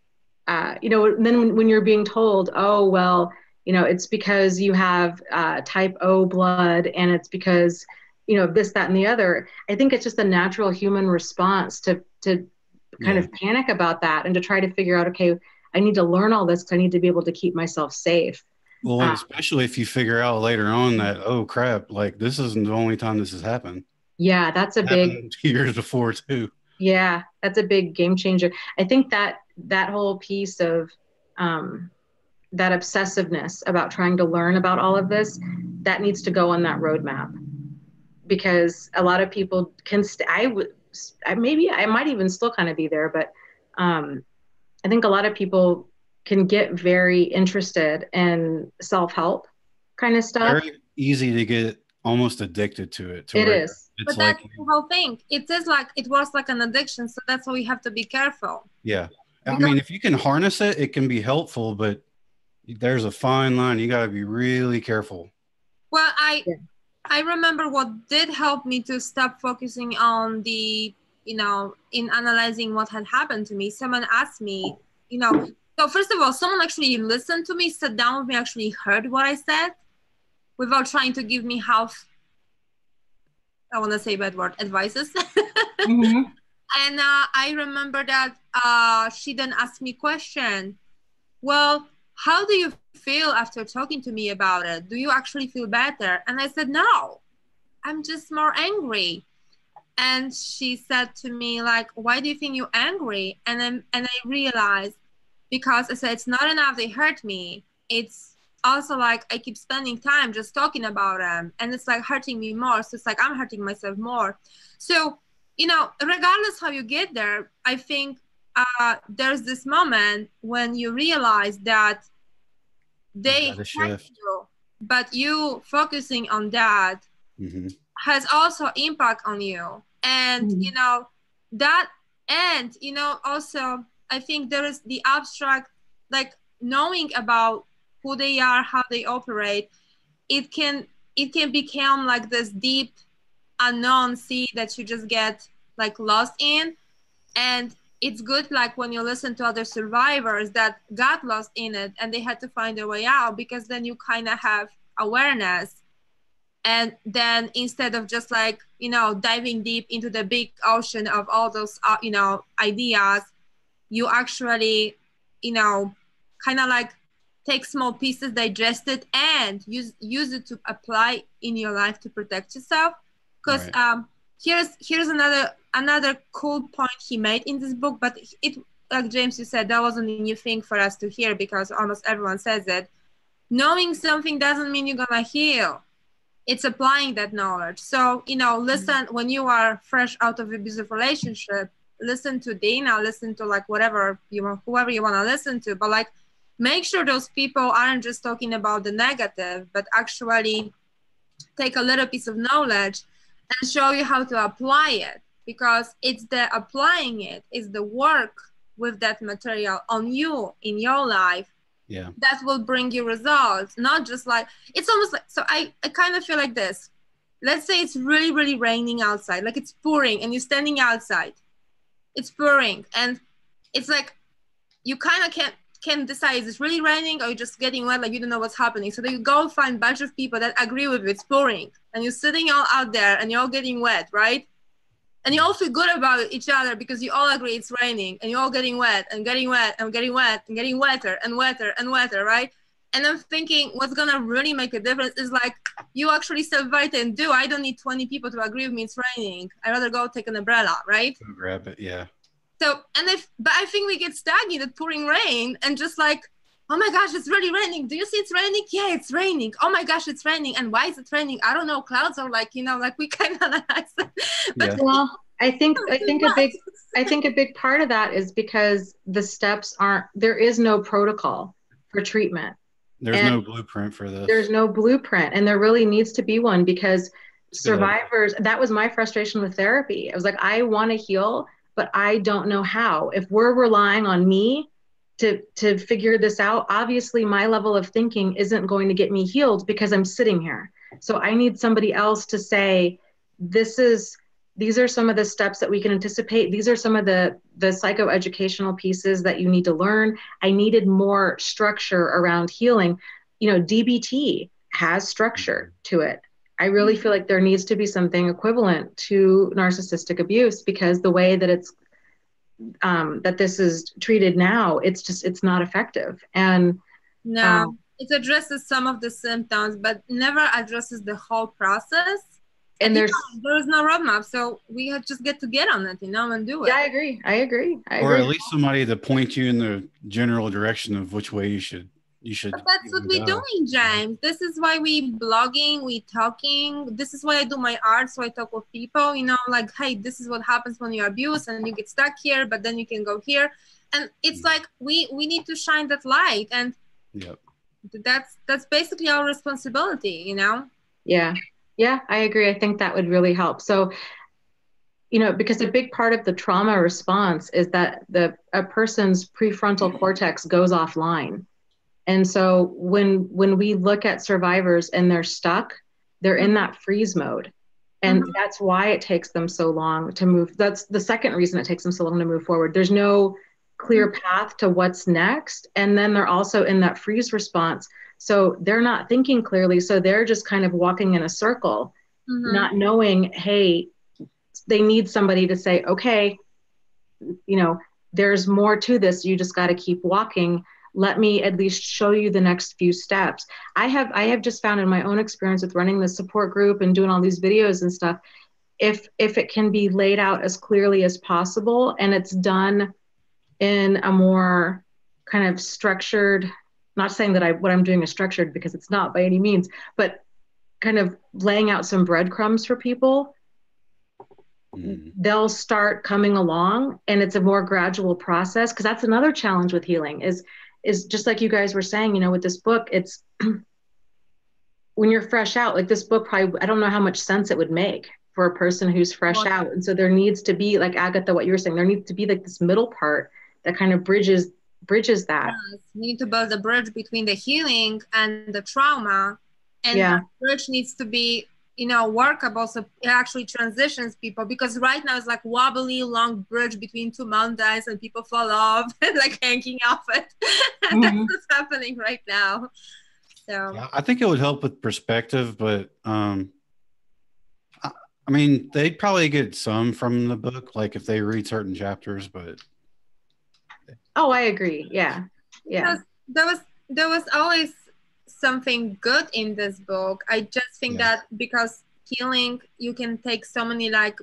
then when you're being told, oh, well, it's because you have type O blood, and it's because, this, that, and the other. I think it's just a natural human response to kind of panic about that, and to try to figure out, okay, I need to learn all this because I need to be able to keep myself safe. Well, especially if you figure out later on that, oh crap, this isn't the only time this has happened. Yeah, that's a big years before too. Yeah, that's a big game changer. I think that whole piece of that obsessiveness about trying to learn about all of this, that needs to go on that roadmap, because a lot of people can. I might even still kind of be there, but I think a lot of people can get very interested in self-help kind of stuff. Very easy to get almost addicted to it. It is. But like, that's the whole thing. It is like, it works like an addiction. So that's why we have to be careful. yeah. Because, I mean, if you can harness it, it can be helpful, but there's a fine line. You got to be really careful. well, I remember what did help me to stop focusing on the, you know, in analyzing what had happened to me. Someone asked me, you know, so first of all, someone actually listened to me, sat down with me, actually heard what I said without trying to give me half, I want to say bad word, advices. Mm-hmm. And I remember that she then asked me a question. Well, how do you feel after talking to me about it? Do you actually feel better? And I said, no, I'm just more angry. And she said to me, like, why do you think you're angry? And I realized, because I said, it's not enough they hurt me. It's also like I keep spending time just talking about them, and it's like hurting me more. So it's like I'm hurting myself more. So, you know, regardless how you get there, I think there's this moment when you realize that they hurt you, but you focusing on that has also impact on you. And, you know, that, and, you know, also, I think there is the abstract, like knowing about who they are, how they operate, it can become like this deep unknown sea that you just get like lost in. And it's good, like when you listen to other survivors that got lost in it and they had to find a way out, because then you kind of have awareness. And then instead of just like, you know, diving deep into the big ocean of all those, you know, ideas, you actually, you know, kind of like take small pieces, digest it, and use it to apply in your life to protect yourself. Because here's another cool point he made in this book, but it, like James, you said, that wasn't a new thing for us to hear because almost everyone says it. Knowing something doesn't mean you're gonna heal. It's applying that knowledge. So, you know, listen, when you are fresh out of abusive relationship, listen to Dana, listen to like whatever you want, whoever you want to listen to, but like make sure those people aren't just talking about the negative, but actually take a little piece of knowledge and show you how to apply it, because it's the applying it, is the work with that material on you in your life that will bring you results. Not just like, it's almost like, so I kind of feel like this. Let's say it's really, really raining outside, like it's pouring and you're standing outside. It's pouring and it's like, you kind of can't decide, is it really raining or you're just getting wet, like you don't know what's happening. So then you go find a bunch of people that agree with you, it's pouring, and you're sitting all out there and you're all getting wet, right? And you all feel good about each other because you all agree it's raining and you're all getting wet and getting wet and getting wet and getting wetter and wetter and wetter, right? And I'm thinking what's gonna really make a difference is like you actually self-validate and do. I don't need 20 people to agree with me it's raining. I'd rather go take an umbrella, right? Go grab it, yeah. So, but I think we get stagnant at pouring rain and just like, oh my gosh, it's really raining. Do you see it's raining? Yeah, it's raining. Oh my gosh, it's raining. And why is it raining? I don't know. Clouds are like, you know, like we kind of analyze it. But well, I think a big part of that is because the steps aren't, there is no protocol for treatment. There's no blueprint for this. There's no blueprint, and there really needs to be one, because survivors, that was my frustration with therapy. I was like, I want to heal, but I don't know how. If we're relying on me to figure this out, obviously my level of thinking isn't going to get me healed because I'm sitting here. So I need somebody else to say, these are some of the steps that we can anticipate. These are some of the psychoeducational pieces that you need to learn. I needed more structure around healing. You know, DBT has structure to it. I really feel like there needs to be something equivalent to narcissistic abuse, because the way that it's that this is treated now, it's not effective. And no, it addresses some of the symptoms, but never addresses the whole process. And there's no roadmap, so we have just get on it, you know, and do it. Yeah, I agree. Or at least somebody to point you in the general direction of which way you should. But that's what we're doing, James. This is why we blogging, we talking. This is why I do my art, so I talk with people, you know, like, hey, this is what happens when you abuse and you get stuck here, but then you can go here. And it's like we need to shine that light, and that's basically our responsibility, you know. Yeah. Yeah, I agree. I think that would really help. So, because a big part of the trauma response is that a person's prefrontal cortex goes offline. And so when we look at survivors and they're stuck, they're in that freeze mode. And Mhm. that's why it takes them so long to move. That's the second reason it takes them so long to move forward. There's no clear path to what's next. And then they're also in that freeze response. So they're not thinking clearly. So they're just kind of walking in a circle, Mhm. not knowing, hey, they need somebody to say, okay, you know, there's more to this. You just got to keep walking. Let me at least show you the next few steps. I have just found in my own experience with running the support group and doing all these videos and stuff, if it can be laid out as clearly as possible and it's done in a more kind of structured, not saying that what I'm doing is structured because it's not by any means, but kind of laying out some breadcrumbs for people, they'll start coming along, and it's a more gradual process, because that's another challenge with healing is just like you guys were saying, with this book, it's when you're fresh out, like this book probably, I don't know how much sense it would make for a person who's fresh out. And so there needs to be, like Agatha, what you were saying, there needs to be like this middle part that kind of bridges that. Yes, you need to build a bridge between the healing and the trauma, and Yeah. that bridge needs to be, workable, so it actually transitions people, because right now it's like wobbly long bridge between two mountains and people fall off and like hanging off it. And that's what's happening right now. So Yeah, I think it would help with perspective, but I mean, they'd probably get some from the book, like if they read certain chapters, but Oh, I agree. Yeah. Yeah. there was always something good in this book. I just think yeah. that because healing, you can take so many, like,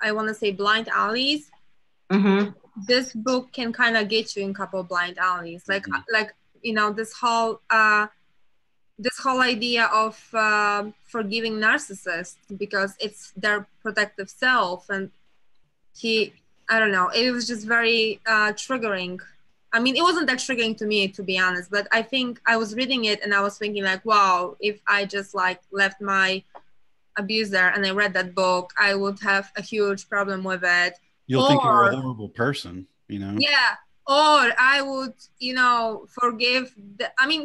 I want to say, blind alleys. Mm-hmm. This book can kind of get you in a couple blind alleys, like this whole idea of forgiving narcissists because it's their protective self. And I don't know, it was just very triggering. I mean, it wasn't that triggering to me, to be honest, but I think I was reading it and I was thinking like, wow, if I just like left my abuser and I read that book, I would have a huge problem with it. You'll think you're a horrible person, Yeah, or I would, forgive I mean,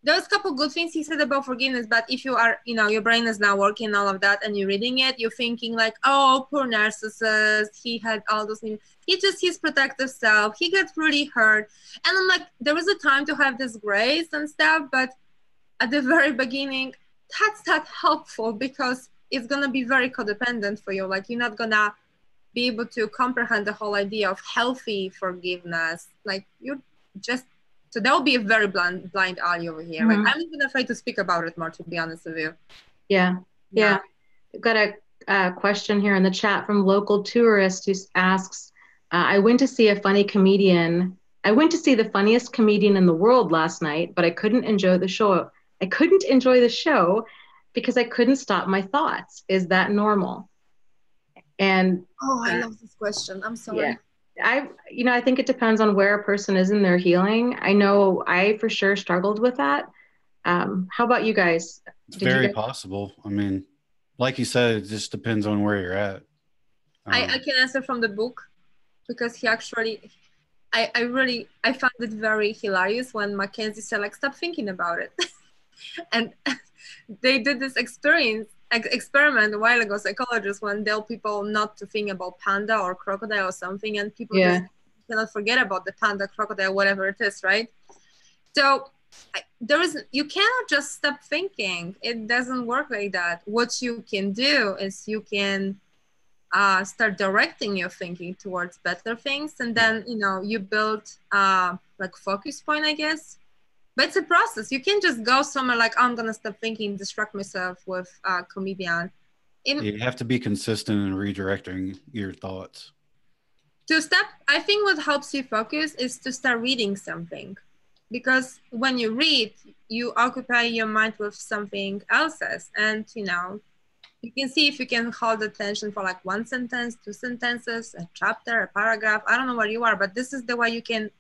there's a couple good things he said about forgiveness, but if you are, your brain is now working all of that and you're reading it, you're thinking like, oh, poor narcissist, he had all those things. He just his protective self, he gets really hurt. And I'm like, there was a time to have this grace and stuff, but at the very beginning, that's not helpful, because it's gonna be very codependent for you. Like, you're not gonna be able to comprehend the whole idea of healthy forgiveness. Like, you just, so that would be a very blind alley over here. Mm-hmm. Like, I'm even afraid to speak about it more, to be honest with you. Yeah. We've got a question here in the chat from local tourist who asks, I went to see the funniest comedian in the world last night, but I couldn't enjoy the show. Because I couldn't stop my thoughts. Is that normal? And I love this question. I'm sorry. Yeah. I think it depends on where a person is in their healing. I know I for sure struggled with that. How about you guys? It's very possible. I mean, like you said, it just depends on where you're at. I can answer from the book, because he actually, I found it very hilarious when MacKenzie said, like, stop thinking about it. And they did this experiment a while ago, psychologists, when they'll people not to think about panda or crocodile or something, and people just cannot forget about the panda, crocodile, whatever it is, right? So you cannot just stop thinking. It doesn't work like that. What you can do is you can start directing your thinking towards better things, and then you build like focus point, I guess. But it's a process. You can't just go somewhere like, I'm gonna stop thinking, distract myself with a comedian. You have to be consistent in redirecting your thoughts. I think what helps you focus is to start reading something, because when you read, you occupy your mind with something else's, and you can see if you can hold attention for like one sentence, two sentences, a chapter, a paragraph. I don't know where you are, but this is the way you can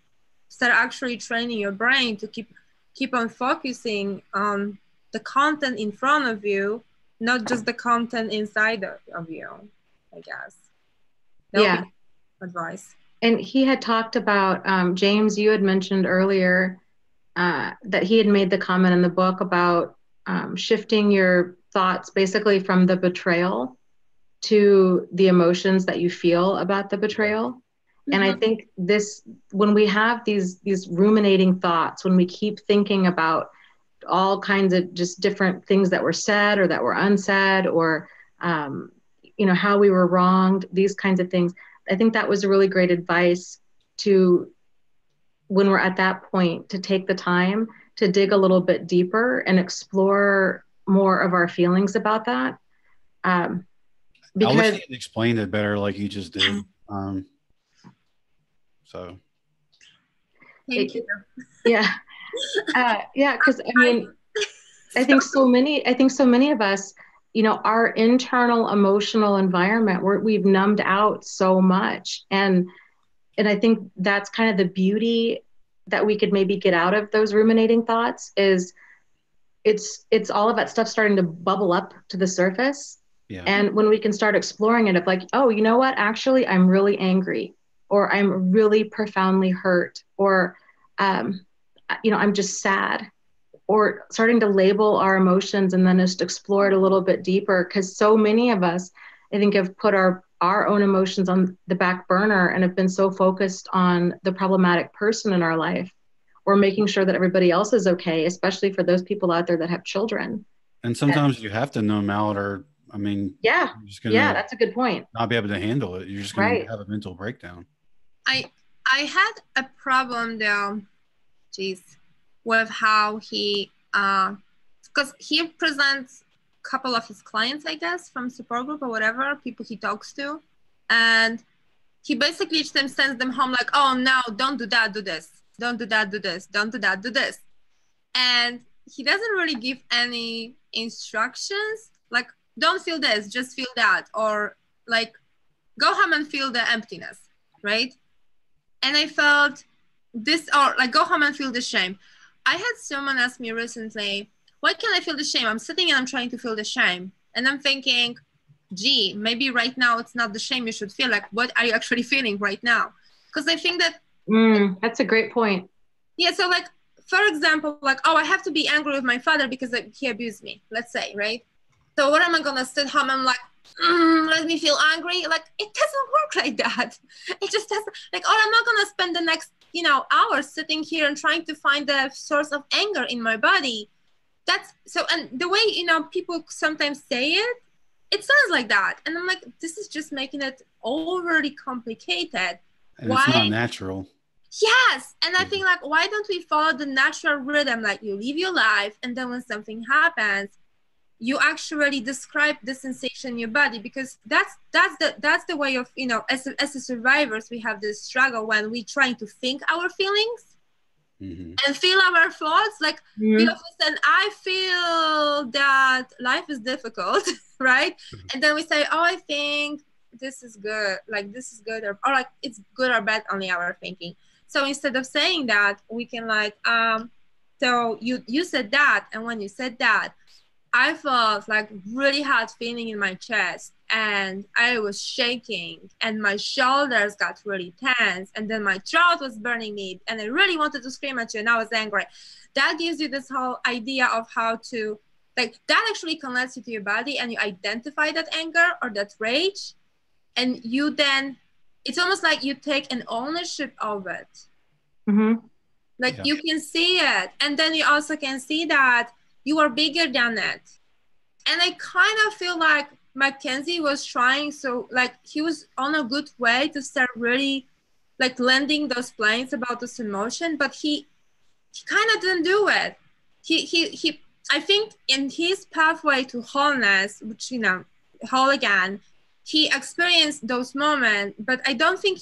start actually training your brain to keep on focusing on the content in front of you, not just the content inside of you, I guess. That would Yeah. be advice. And he had talked about, James, you had mentioned earlier that he had made the comment in the book about shifting your thoughts basically from the betrayal to the emotions that you feel about the betrayal. And I think when we have these ruminating thoughts, when we keep thinking about all kinds of just different things that were said or that were unsaid, or how we were wronged, these kinds of things, I think that was a really great advice to, when we're at that point, to take the time to dig a little bit deeper and explore more of our feelings about that. Because I wish he had explained it better like you just did. So thank you. Yeah. Because I think so many of us, our internal emotional environment, we've numbed out so much. And I think that's kind of the beauty that we could maybe get out of those ruminating thoughts is it's all of that stuff starting to bubble up to the surface. yeah. And when we can start exploring it, of like, oh, you know what? Actually, I'm really angry, or I'm really profoundly hurt, or, I'm just sad, or starting to label our emotions and then just explore it a little bit deeper. Because so many of us, I think, have put our own emotions on the back burner and have been so focused on the problematic person in our life, or making sure that everybody else is okay, especially for those people out there that have children. And sometimes you have to numb out, or yeah, you're just gonna that's a good point. not be able to handle it. You're just gonna Right. have a mental breakdown. I had a problem though, with how he because he presents a couple of his clients, I guess, from support group or whatever, people he talks to, and he basically each time sends them home like, oh no, don't do that, do this, don't do that, do this, don't do that, do this. And he doesn't really give any instructions, like, don't feel this, just feel that, or like, go home and feel the emptiness, right? And I felt this, or like, go home and feel the shame. I had someone ask me recently, why can't I feel the shame? I'm sitting and I'm trying to feel the shame. And I'm thinking, gee, maybe right now it's not the shame you should feel. Like, what are you actually feeling right now? Because I think that... that's a great point. Yeah, so like, for example, like, oh, I have to be angry with my father because he abused me, let's say, right? So what am I going to sit home and like, let me feel angry? Like, it doesn't work like that. It just doesn't, like, oh, I'm not going to spend the next, hours sitting here and trying to find the source of anger in my body. That's so, and the way, people sometimes say it, it sounds like that. And I'm like, this is just making it overly complicated. And it's not natural. Yes. And I think, like, why don't we follow the natural rhythm? Like, you live your life, and then when something happens, you actually describe the sensation in your body, because that's the way of, as a survivors, we have this struggle when we trying to think our feelings and feel our thoughts. Like, we often say, I feel that life is difficult, right? And then we say, oh, I think this is good, like this is good, or like it's good or bad, only our thinking. So instead of saying that, we can like, so you said that, and when you said that, I felt like really hard feeling in my chest, and I was shaking, and my shoulders got really tense, and then my throat was burning me, and I really wanted to scream at you, and I was angry. That gives you this whole idea of how to, like, that actually connects you to your body, and you identify that anger or that rage, and you then, it's almost like you take an ownership of it. Like, you can see it, and then you also can see that you are bigger than it. And I kind of feel like MacKenzie was trying, so like he was on a good way to start really like landing those planes about this emotion, but he kind of didn't do it. He I think in his pathway to wholeness, which, whole again, he experienced those moments, but I don't think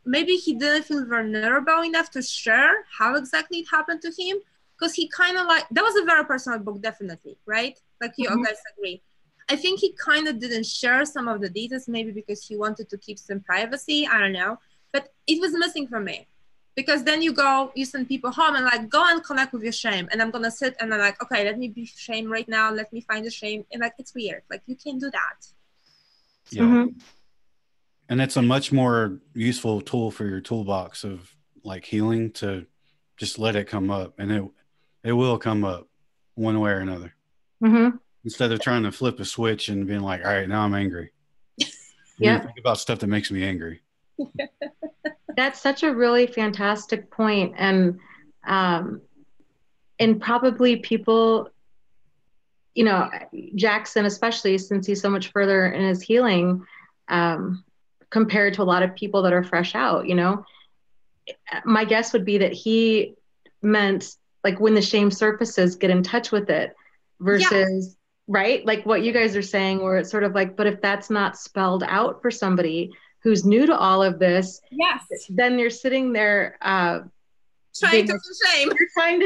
maybe he didn't feel vulnerable enough to share how exactly it happened to him. Because he kind of like, that was a very personal book, definitely, right? Like, you guys agree. I think he kind of didn't share some of the details, maybe because he wanted to keep some privacy. I don't know. But it was missing from me. Because then you send people home and like, go and connect with your shame. And I'm going to sit and I'm like, okay, let me be shame right now. Let me find the shame. And like, it's weird. Like, you can't do that. Yeah. Mm-hmm. And it's a much more useful tool for your toolbox of like healing, to just let it come up, and it will come up one way or another. Mm-hmm. Instead of trying to flip a switch and being like, all right, now I'm angry. Yeah. Think about stuff that makes me angry. That's such a really fantastic point. And probably people, you know, Jackson, especially since he's so much further in his healing, compared to a lot of people that are fresh out, you know, my guess would be that he meant like when the shame surfaces, get in touch with it versus, right? Like what you guys are saying, where it's sort of like, but if that's not spelled out for somebody who's new to all of this, then they're sitting there, trying to shame. You're trying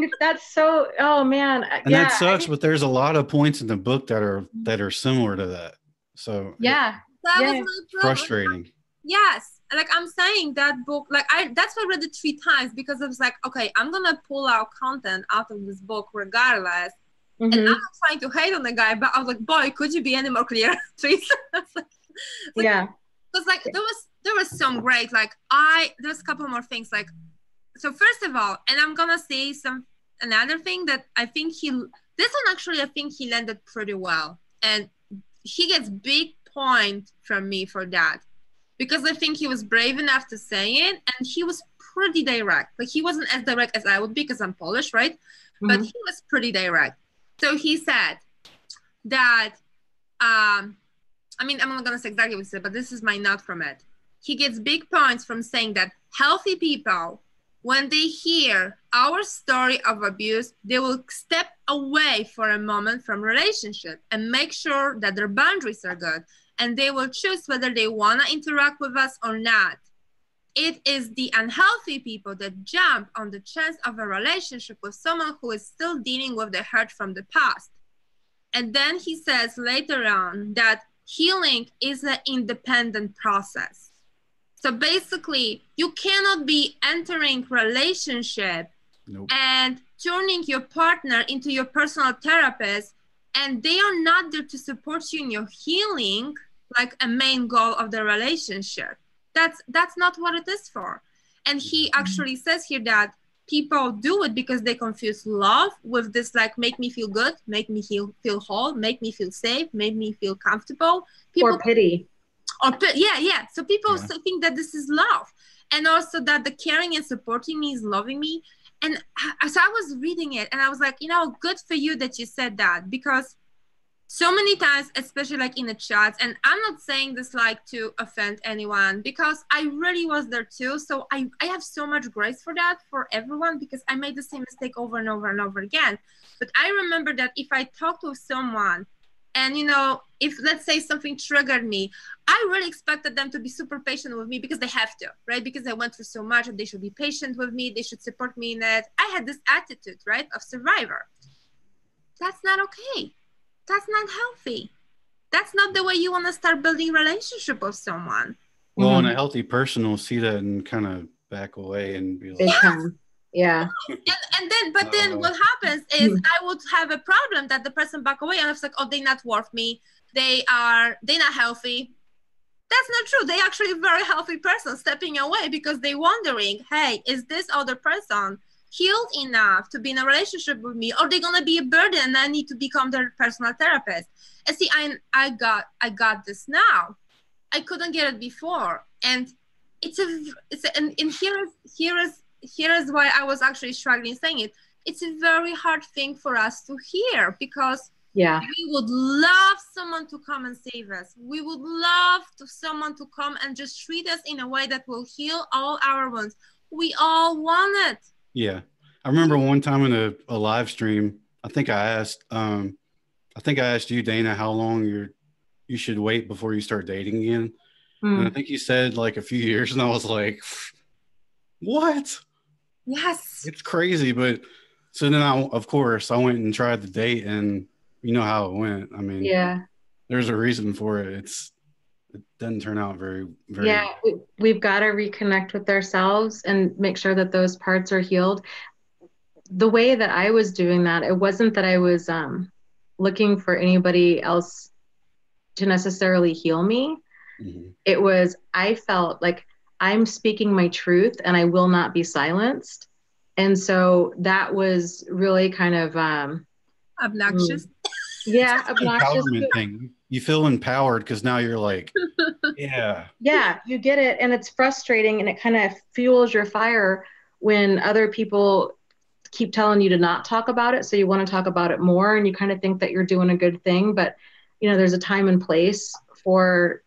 to, that's so, oh man. And that sucks, but there's a lot of points in the book that are similar to that. So that was frustrating. Yes. Like I'm saying, that book, like that's why I read it 3 times, because I was like, okay, I'm going to pull out content out of this book regardless. Mm-hmm. And I'm not trying to hate on the guy, but I was like, boy, could you be any more clear, please? Because like there was some great, like there's a couple more things, like, so first of all, and I'm gonna say another thing that I think this one actually I think he landed pretty well, and he gets big point from me for that, because I think he was brave enough to say it, and he was pretty direct. Like he wasn't as direct as I would be because I'm Polish, right? Mm-hmm. But he was pretty direct. So he said that I mean, I'm not going to say exactly what he said, but this is my note from it. He gets big points from saying that healthy people, when they hear our story of abuse, they will step away for a moment from relationship and make sure that their boundaries are good. And they will choose whether they want to interact with us or not. It is the unhealthy people that jump on the chance of a relationship with someone who is still dealing with the hurt from the past. And then he says later on that healing is an independent process. So basically, you cannot be entering relationship and turning your partner into your personal therapist, and they are not there to support you in your healing, like a main goal of the relationship. That's not what it is for. And he actually says here that people do it because they confuse love with this, like, make me feel good, make me feel whole, make me feel safe, make me feel comfortable. People, or pity. So people think that this is love, and also that the caring and supporting me is loving me. And so I was reading it and I was like, you know, good for you that you said that, because so many times, especially like in the chats, and I'm not saying this like to offend anyone, because I really was there too. So I have so much grace for that, for everyone, because I made the same mistake over and over and over again. But I remember that if I talked with someone and, you know, if let's say something triggered me, I really expected them to be super patient with me, because they have to, right? Because I went through so much and they should be patient with me. They should support me in it. I had this attitude, right, of survivor. That's not okay. That's not healthy. That's not the way you want to start building a relationship with someone. Well, and a healthy person will see that and kind of back away and be like, But then what happens is I would have a problem that the person back away, and I was like, oh, they're not worth me. They're not healthy. That's not true. They actually a very healthy person stepping away because they're wondering, hey, is this other person healed enough to be in a relationship with me, or they're gonna be a burden and I need to become their personal therapist? And see, I got this now. I couldn't get it before, and here is why I was actually struggling saying it. It's a very hard thing for us to hear, because we would love someone to come and save us. We would love someone to come and just treat us in a way that will heal all our wounds. We all want it. Yeah. I remember one time in a live stream, I think I asked you, Dana, how long you should wait before you start dating again. And I think you said like a few years, and I was like, what? Yes. It's crazy. But so then of course I went and tried the date, and you know how it went. I mean, there's a reason for it. it doesn't turn out very, Yeah, very. we've got to reconnect with ourselves and make sure that those parts are healed. The way that I was doing that, it wasn't that I was looking for anybody else to necessarily heal me. Mhm. It was, I felt like I'm speaking my truth and I will not be silenced. And so that was really kind of, Obnoxious. yeah, obnoxious. Empowerment thing. You feel empowered because now you're like, yeah, Yeah, you get it. And it's frustrating and it kind of fuels your fire when other people keep telling you to not talk about it. So you want to talk about it more and you kind of think that you're doing a good thing. But, there's a time and place for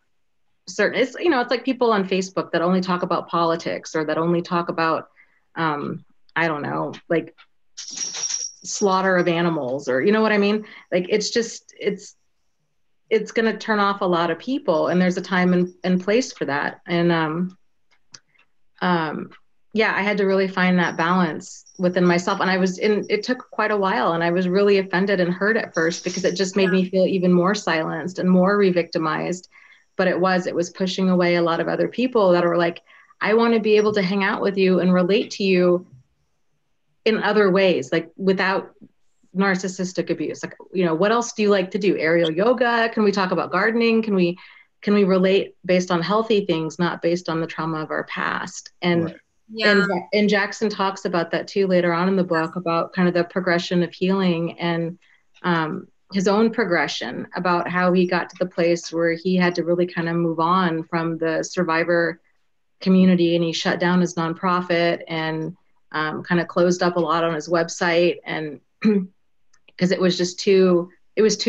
certain, it's like people on Facebook that only talk about politics or that only talk about, I don't know, like slaughter of animals or, you know what I mean? Like, it's going to turn off a lot of people and there's a time and place for that. And, yeah, I had to really find that balance within myself. And it took quite a while and I was really offended and hurt at first because it just made me feel even more silenced and more re-victimized. But it was pushing away a lot of other people that were like, I want to be able to hang out with you and relate to you in other ways, like without narcissistic abuse. Like, what else do you like to do? Aerial yoga? Can we talk about gardening? Can we relate based on healthy things, not based on the trauma of our past? And right. and Jackson talks about that too later on in the book about kind of the progression of healing and his own progression about how he got to the place where he had to really kind of move on from the survivor community and he shut down his nonprofit and kind of closed up a lot on his website and because it was too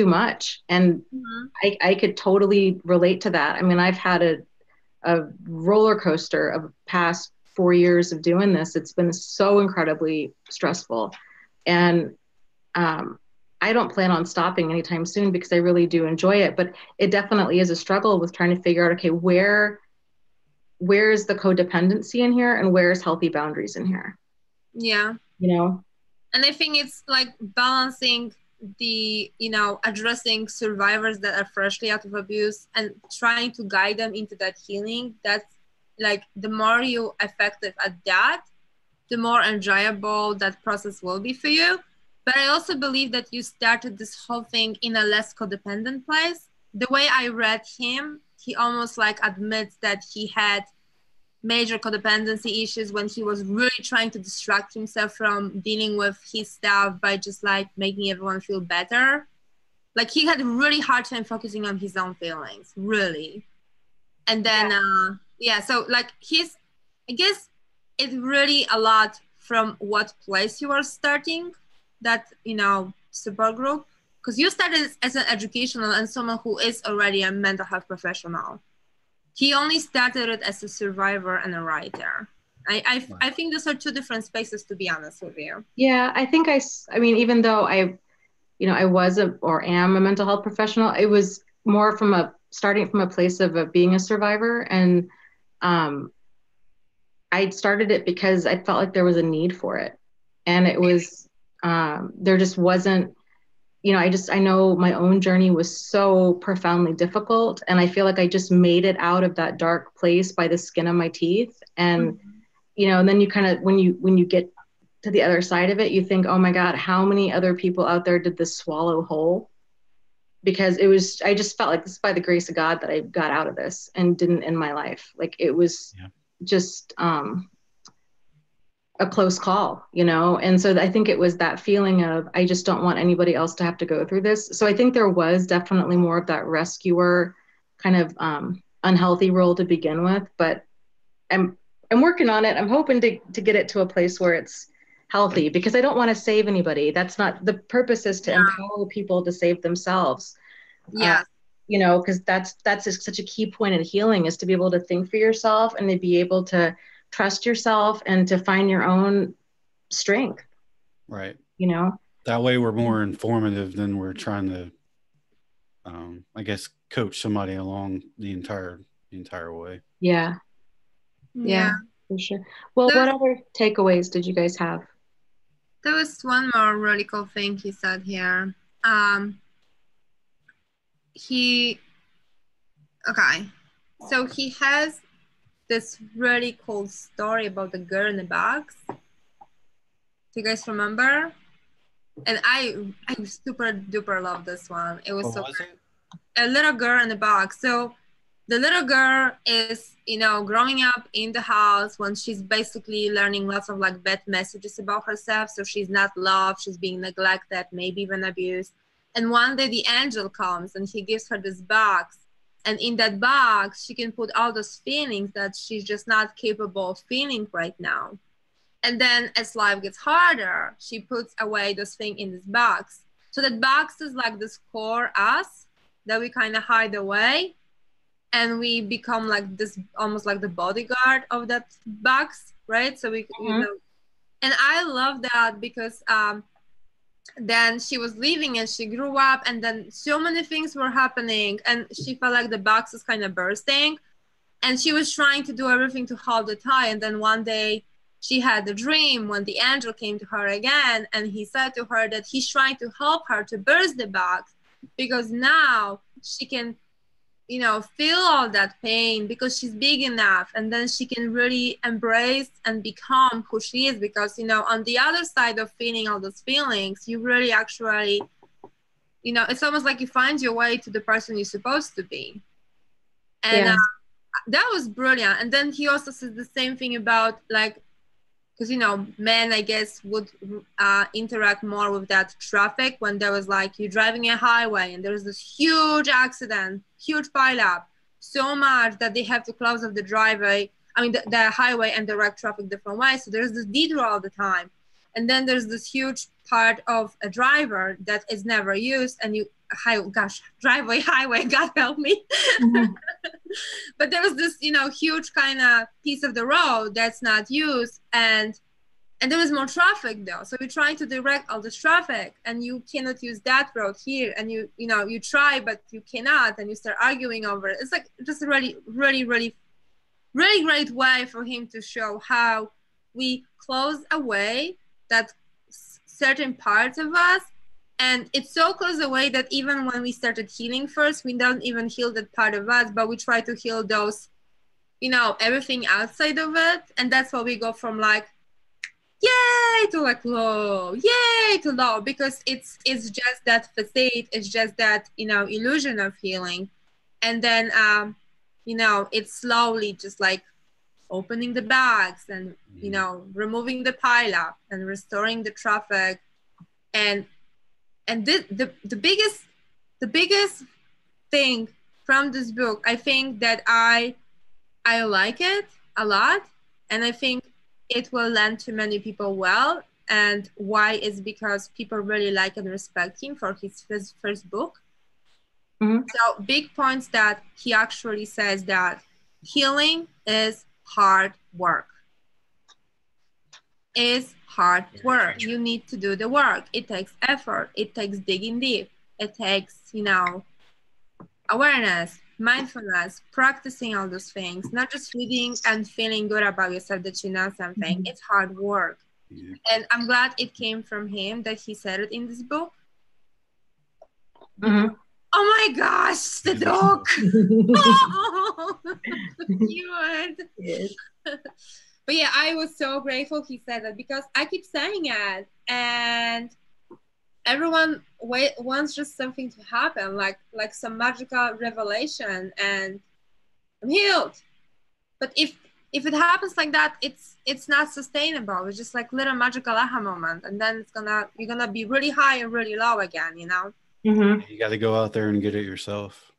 much. And I could totally relate to that. I mean, I've had a roller coaster of past 4 years of doing this. It's been so incredibly stressful. And I don't plan on stopping anytime soon because I really do enjoy it. But it definitely is a struggle with trying to figure out, okay, where is the codependency in here and where's healthy boundaries in here? Yeah. And I think it's like balancing the, addressing survivors that are freshly out of abuse and trying to guide them into that healing. That's like, the more you effective at that, the more enjoyable that process will be for you. But I also believe that you started this whole thing in a less codependent place. The way I read him, he almost like admits that he had major codependency issues when he was really trying to distract himself from dealing with his stuff by just like making everyone feel better. Like, he had a really hard time focusing on his own feelings, really. And then, so like I guess it's really a lot from what place you are starting that, support group. Because you started as an educational and someone who is already a mental health professional. He only started it as a survivor and a writer. I think those are two different spaces, to be honest with you. Yeah, I think I mean, even though I was or am a mental health professional, it was more starting from a place of being a survivor. And I started it because I felt like there was a need for it. And it was, there just wasn't, I know my own journey was so profoundly difficult. And I feel like I just made it out of that dark place by the skin of my teeth. And, and then you kind of, when you get to the other side of it, you think, oh my God, how many other people out there did this swallow whole? Because I just felt like this is by the grace of God that I got out of this and didn't end my life. Like, it was just a close call, And so I think it was that feeling of, I just don't want anybody else to have to go through this. So I think there was definitely more of that rescuer kind of unhealthy role to begin with, but I'm working on it. I'm hoping to get it to a place where it's healthy because I don't want to save anybody. That's not the purpose, is to empower people to save themselves. Yeah. Because that's such a key point in healing, is to be able to think for yourself and to be able to trust yourself and to find your own strength. Right. That way we're more informative than we're trying to, I guess, coach somebody along the entire way. Yeah, for sure. Well, what other takeaways did you guys have? There was one more really cool thing he said here. So he has this really cool story about the girl in the box. Do you guys remember? And I super duper love this one. It was so great. A little girl in the box. So the little girl is, you know, growing up in the house when she's basically learning lots of like bad messages about herself. So she's not loved, she's being neglected, maybe even abused. And one day the angel comes and he gives her this box. And in that box, she can put all those feelings that she's just not capable of feeling right now. And then as life gets harder, she puts away those things in this box. So that box is like this core us that we kind of hide away. And we become like this, almost like the bodyguard of that box, right? So we, you know, and I love that because then she was leaving and she grew up and then so many things were happening and she felt like the box was kind of bursting and she was trying to do everything to hold it tight. And then one day she had a dream when the angel came to her again and he said to her that he's trying to help her to burst the box because now she can, you know, feel all that pain because she's big enough and then she can really embrace and become who she is because, you know, on the other side of feeling all those feelings, you really actually, you know, it's almost like you find your way to the person you're supposed to be. And that was brilliant. And then he also says the same thing about like, because, you know, men, I guess, would interact more with that traffic when there was like you're driving a highway and there's this huge accident, huge pileup, so much that they have to close off the driveway, I mean, the highway and direct traffic different ways. So there's this detour all the time. And then there's this huge part of a driver that is never used and you, driveway, highway, God help me. But there was this, you know, huge kind of piece of the road that's not used and there was more traffic though. So we're trying to direct all this traffic and you cannot use that road here and you know, you try, but you cannot and you start arguing over it. It's like just a really, really, really, really great way for him to show how we close away that certain parts of us. And it's so close away that even when we started healing first, we don't even heal that part of us, but we try to heal those, you know, everything outside of it. And that's why we go from like, yay, to like low, yay, to low, because it's just that facade, it's just that, you know, illusion of healing. And then, you know, it's slowly just like opening the bags and, you know, removing the pileup and restoring the traffic. And the biggest thing from this book, I think that I like it a lot, and I think it will land to many people well. And why is because people really like and respect him for his first book. So big points that he actually says that healing is hard work. Is hard work. You need to do the work. It takes effort. It takes digging deep. It takes, you know, awareness, mindfulness, practicing all those things, not just reading and feeling good about yourself that you know something. It's hard work. And I'm glad it came from him that he said it in this book. Oh my gosh, the dog. Oh, cute. Yes. But yeah, I was so grateful he said that because I keep saying it and everyone wants just something to happen, like some magical revelation and I'm healed. But if it happens like that, it's not sustainable. It's just like little magical aha moment and then you're gonna be really high and really low again, you know? You got to go out there and get it yourself.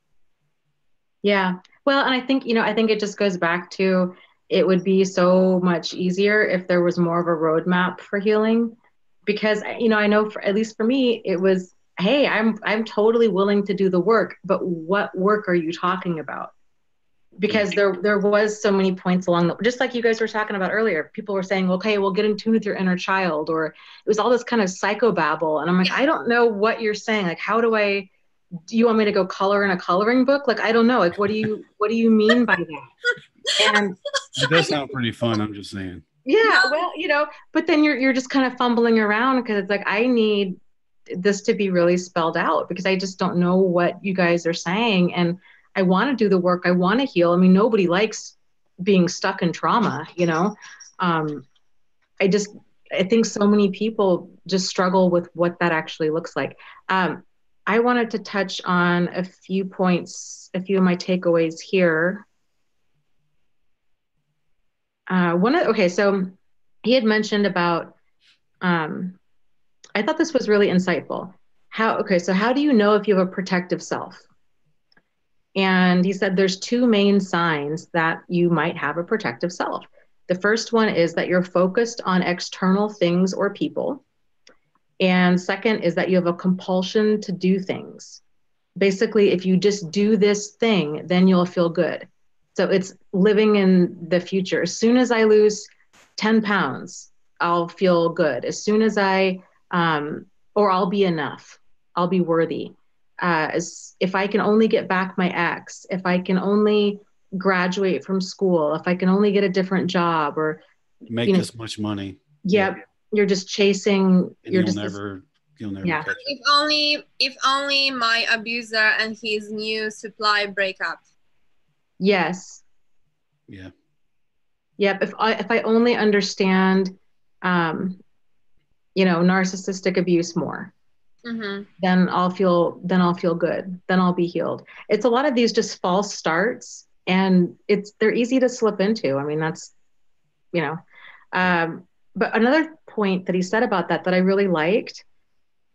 Yeah. Well, and I think it just goes back to it would be so much easier if there was more of a roadmap for healing, because, you know, I know at least for me, it was, hey, I'm totally willing to do the work, but what work are you talking about? Because there was so many points along just like you guys were talking about earlier, people were saying, okay, well, get in tune with your inner child, or it was all this kind of psychobabble. And I'm like, I don't know what you're saying. Like, do you want me to go color in a coloring book? Like, I don't know. Like, what do you mean by that? And it does sound pretty fun. I'm just saying. Yeah. Well, you know, but then you're just kind of fumbling around because it's like, I need this to be really spelled out because I just don't know what you guys are saying. And I want to do the work. I want to heal. I mean, nobody likes being stuck in trauma, you know? I think so many people just struggle with what that actually looks like. I wanted to touch on a few points, a few of my takeaways here. So he had mentioned about, I thought this was really insightful. So how do you know if you have a protective self? And he said there's two main signs that you might have a protective self. The first one is that you're focused on external things or people. And second is that you have a compulsion to do things. Basically, if you just do this thing, then you'll feel good. So it's living in the future. As soon as I lose 10 pounds, I'll feel good. As soon as or I'll be enough. I'll be worthy. If I can only get back my ex, if I can only graduate from school, if I can only get a different job, or make this much money. Yeah. You're just chasing. And you'll never catch it. If only my abuser and his new supply break up. Yes. Yeah. Yep. If I only understand, narcissistic abuse more, then I'll feel good. Then I'll be healed. It's a lot of these just false starts, and they're easy to slip into. I mean, that's, but another point that he said about that I really liked,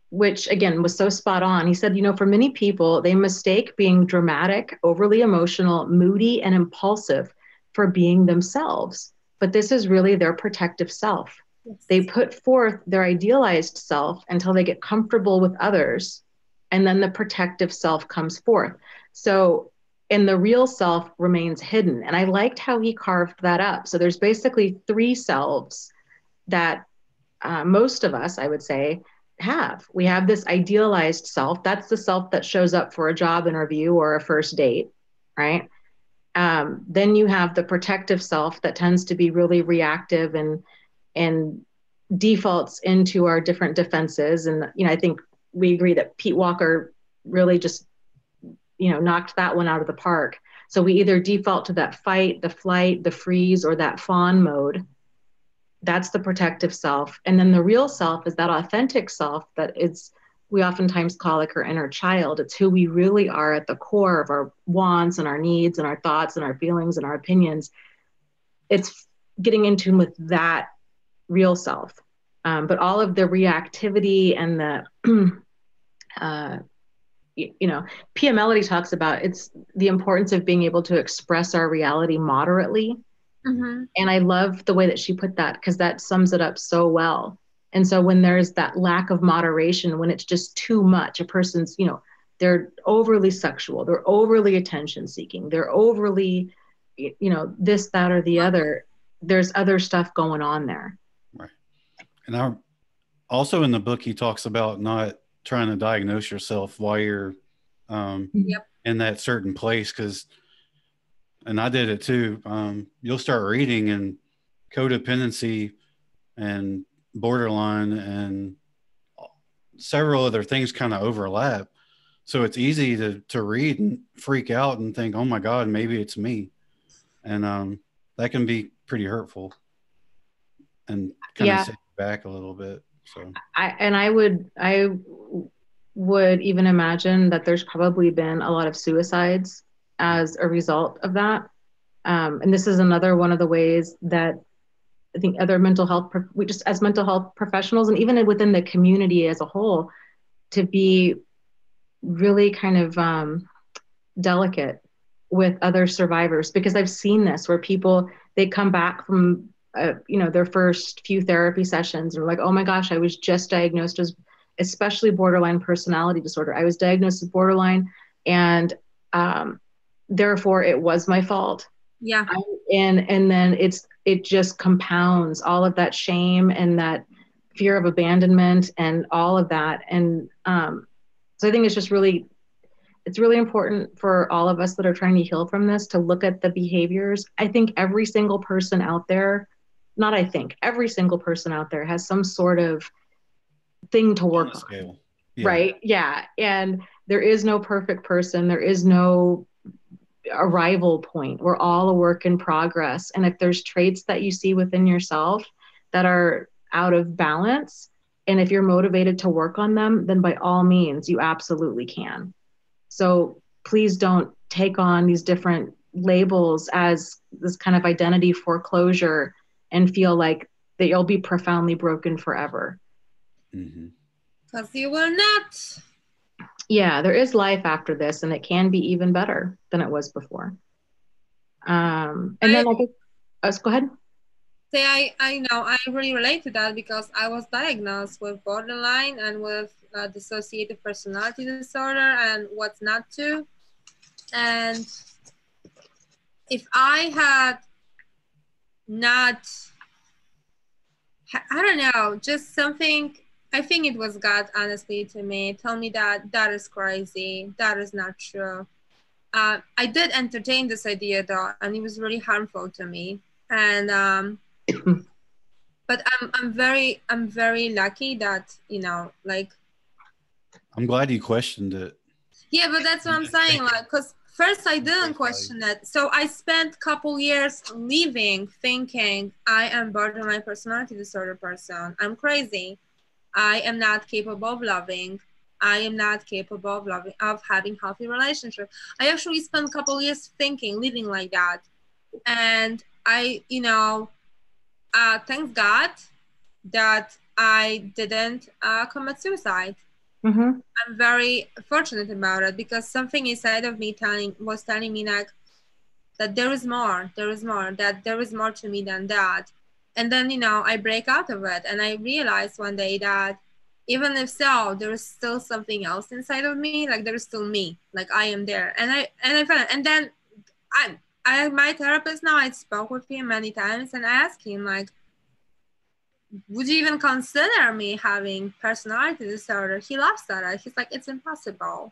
which again was so spot on. He said, for many people, they mistake being dramatic, overly emotional, moody, and impulsive for being themselves. But this is really their protective self. Yes. They put forth their idealized self until they get comfortable with others, and then the protective self comes forth. So, and the real self remains hidden. And I liked how he carved that up. So there's basically three selves that most of us, I would say, have. We have this idealized self. That's the self that shows up for a job interview or a first date, right? Then you have the protective self that tends to be really reactive and defaults into our different defenses. And, I think we agree that Pete Walker really just, knocked that one out of the park. So we either default to that fight, the flight, the freeze, or that fawn mode. That's the protective self. And then the real self is that authentic self we oftentimes call like our inner child. It's who we really are at the core of our wants and our needs and our thoughts and our feelings and our opinions. It's getting in tune with that real self. But all of the reactivity and the, Pia Melody talks about it's the importance of being able to express our reality moderately. And I love the way that she put that, because that sums it up so well. And so when there's that lack of moderation, when it's just too much, a person's, they're overly sexual, they're overly attention seeking, they're overly, this, that, or the other, there's other stuff going on there. Right. And also in the book, he talks about not trying to diagnose yourself while you're in that certain place, and I did it too. You'll start reading, and codependency and borderline and several other things kind of overlap. So it's easy to read and freak out and think, oh my God, maybe it's me. And that can be pretty hurtful and kind of set you back a little bit. So I would even imagine that there's probably been a lot of suicides as a result of that. And this is another one of the ways that I think other mental health, we just as mental health professionals, and even within the community as a whole, to be really kind of delicate with other survivors, because I've seen this where they come back from, their first few therapy sessions and are like, oh my gosh, I was just diagnosed as, especially borderline personality disorder. I was diagnosed with borderline, and therefore it was my fault. Yeah. And then it just compounds all of that shame and that fear of abandonment and all of that. And so I think it's really important for all of us that are trying to heal from this to look at the behaviors. I think every single person out there, every single person out there has some sort of thing to work on. Yeah. Right? Yeah. And there is no perfect person. There is no arrival point. We're all a work in progress. And if there's traits that you see within yourself that are out of balance, and if you're motivated to work on them, then by all means, you absolutely can. So please don't take on these different labels as this kind of identity foreclosure and feel like that you'll be profoundly broken forever. Because you will not. Yeah, there is life after this, and it can be even better than it was before. And then go ahead. Say, I know I really relate to that because I was diagnosed with borderline and with dissociative personality disorder and what's not to. And if I had not, I don't know, just something, I think it was God, honestly, to me, tell me that that is crazy, that is not true. I did entertain this idea though, and it was really harmful to me. And but I'm very lucky that, you know, like, I'm glad you questioned it. Yeah, but that's what I'm saying, like, because first I didn't question it. So I spent a couple years living thinking I am borderline personality disorder person. I'm crazy. I am not capable of loving. I am not capable of loving, of having healthy relationships. I actually spent a couple years thinking, living like that. And I, you know, thank God that I didn't commit suicide. Mm-hmm. I'm very fortunate about it because something inside of me was telling me like that there is more, that there is more to me than that. And then, you know, I break out of it and I realized one day that even if so, there is still something else inside of me, like there is still me, like I am there. And then my therapist now, I spoke with him many times and I asked him like, would you even consider me having personality disorder? He laughs at it. He's like, it's impossible.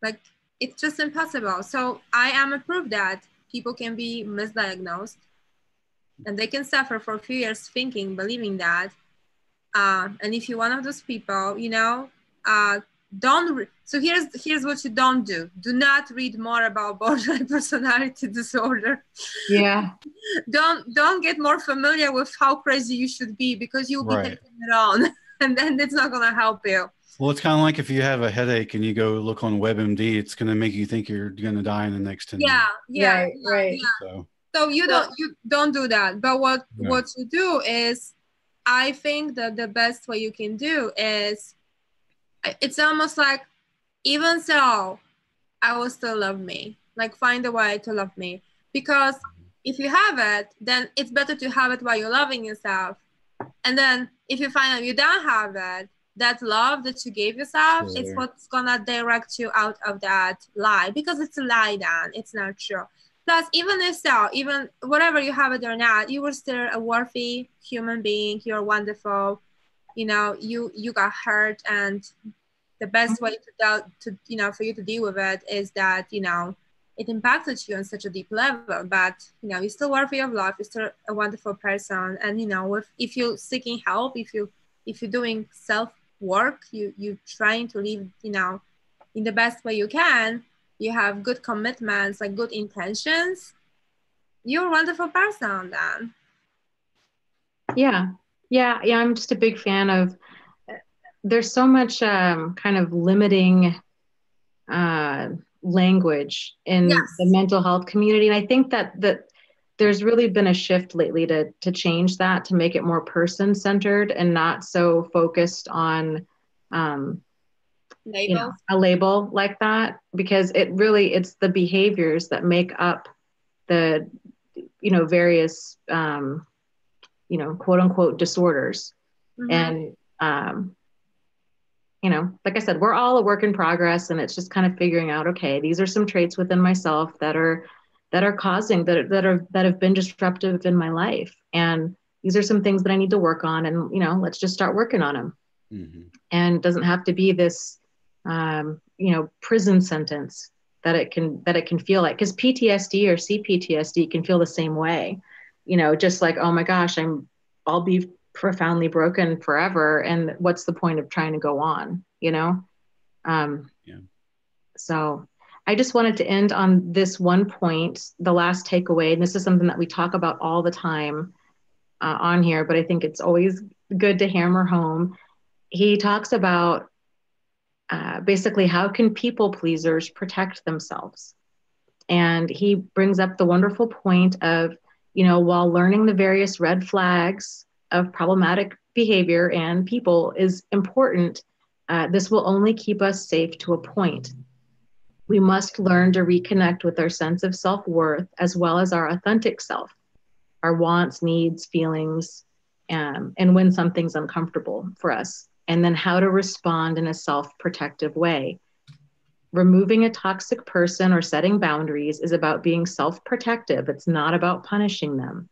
Like, it's just impossible. So I am a proof that people can be misdiagnosed and they can suffer for a few years thinking, believing that. And if you're one of those people, you know, so here's what you don't do. Do not read more about borderline personality disorder. Yeah. Don't get more familiar with how crazy you should be because you'll be taking it on and then it's not going to help you. Well, it's kind of like if you have a headache and you go look on WebMD, it's going to make you think you're going to die in the next 10 years. Right. So you don't do that. But what you do is, I think that the best way you can do is, it's almost like, even so, I will still love me. Like, find a way to love me. Because if you have it, then it's better to have it while you're loving yourself. And then if you find out you don't have it, that love that you gave yourself is what's gonna direct you out of that lie, because it's a lie then, it's not true. Plus, even if so, even whatever you have it or not, you were still a worthy human being. You're wonderful. You know, you got hurt, and the best way to you know, for you to deal with it is that, you know, it impacted you on such a deep level, but, you know, you're still worthy of love. You're still a wonderful person. And, you know, if you're seeking help, if you're doing self work, you trying to live, you know, in the best way you can, you have good commitments, like good intentions, you're a wonderful person then. Yeah. I'm just a big fan of, there's so much kind of limiting language in the mental health community. And I think that there's really been a shift lately to change that, to make it more person-centered and not so focused on you know, a label like that, because it's the behaviors that make up the, you know, various you know, quote unquote disorders. And you know, like I said, we're all a work in progress, and it's just kind of figuring out, okay, these are some traits within myself that are causing that have been disruptive in my life, and these are some things that I need to work on, and, you know, let's just start working on them. And it doesn't have to be this you know, prison sentence that it can feel like, because PTSD or C Ptsd can feel the same way, you know, just like, oh my gosh, I'll be profoundly broken forever, and what's the point of trying to go on, you know? So I just wanted to end on this one point, the last takeaway. And this is something that we talk about all the time on here, but I think it's always good to hammer home. He talks about basically how can people pleasers protect themselves? And he brings up the wonderful point of, while learning the various red flags of problematic behavior and people is important, this will only keep us safe to a point. We must learn to reconnect with our sense of self-worth as well as our authentic self, our wants, needs, feelings, and when something's uncomfortable for us, and then how to respond in a self-protective way. Removing a toxic person or setting boundaries is about being self-protective. It's not about punishing them.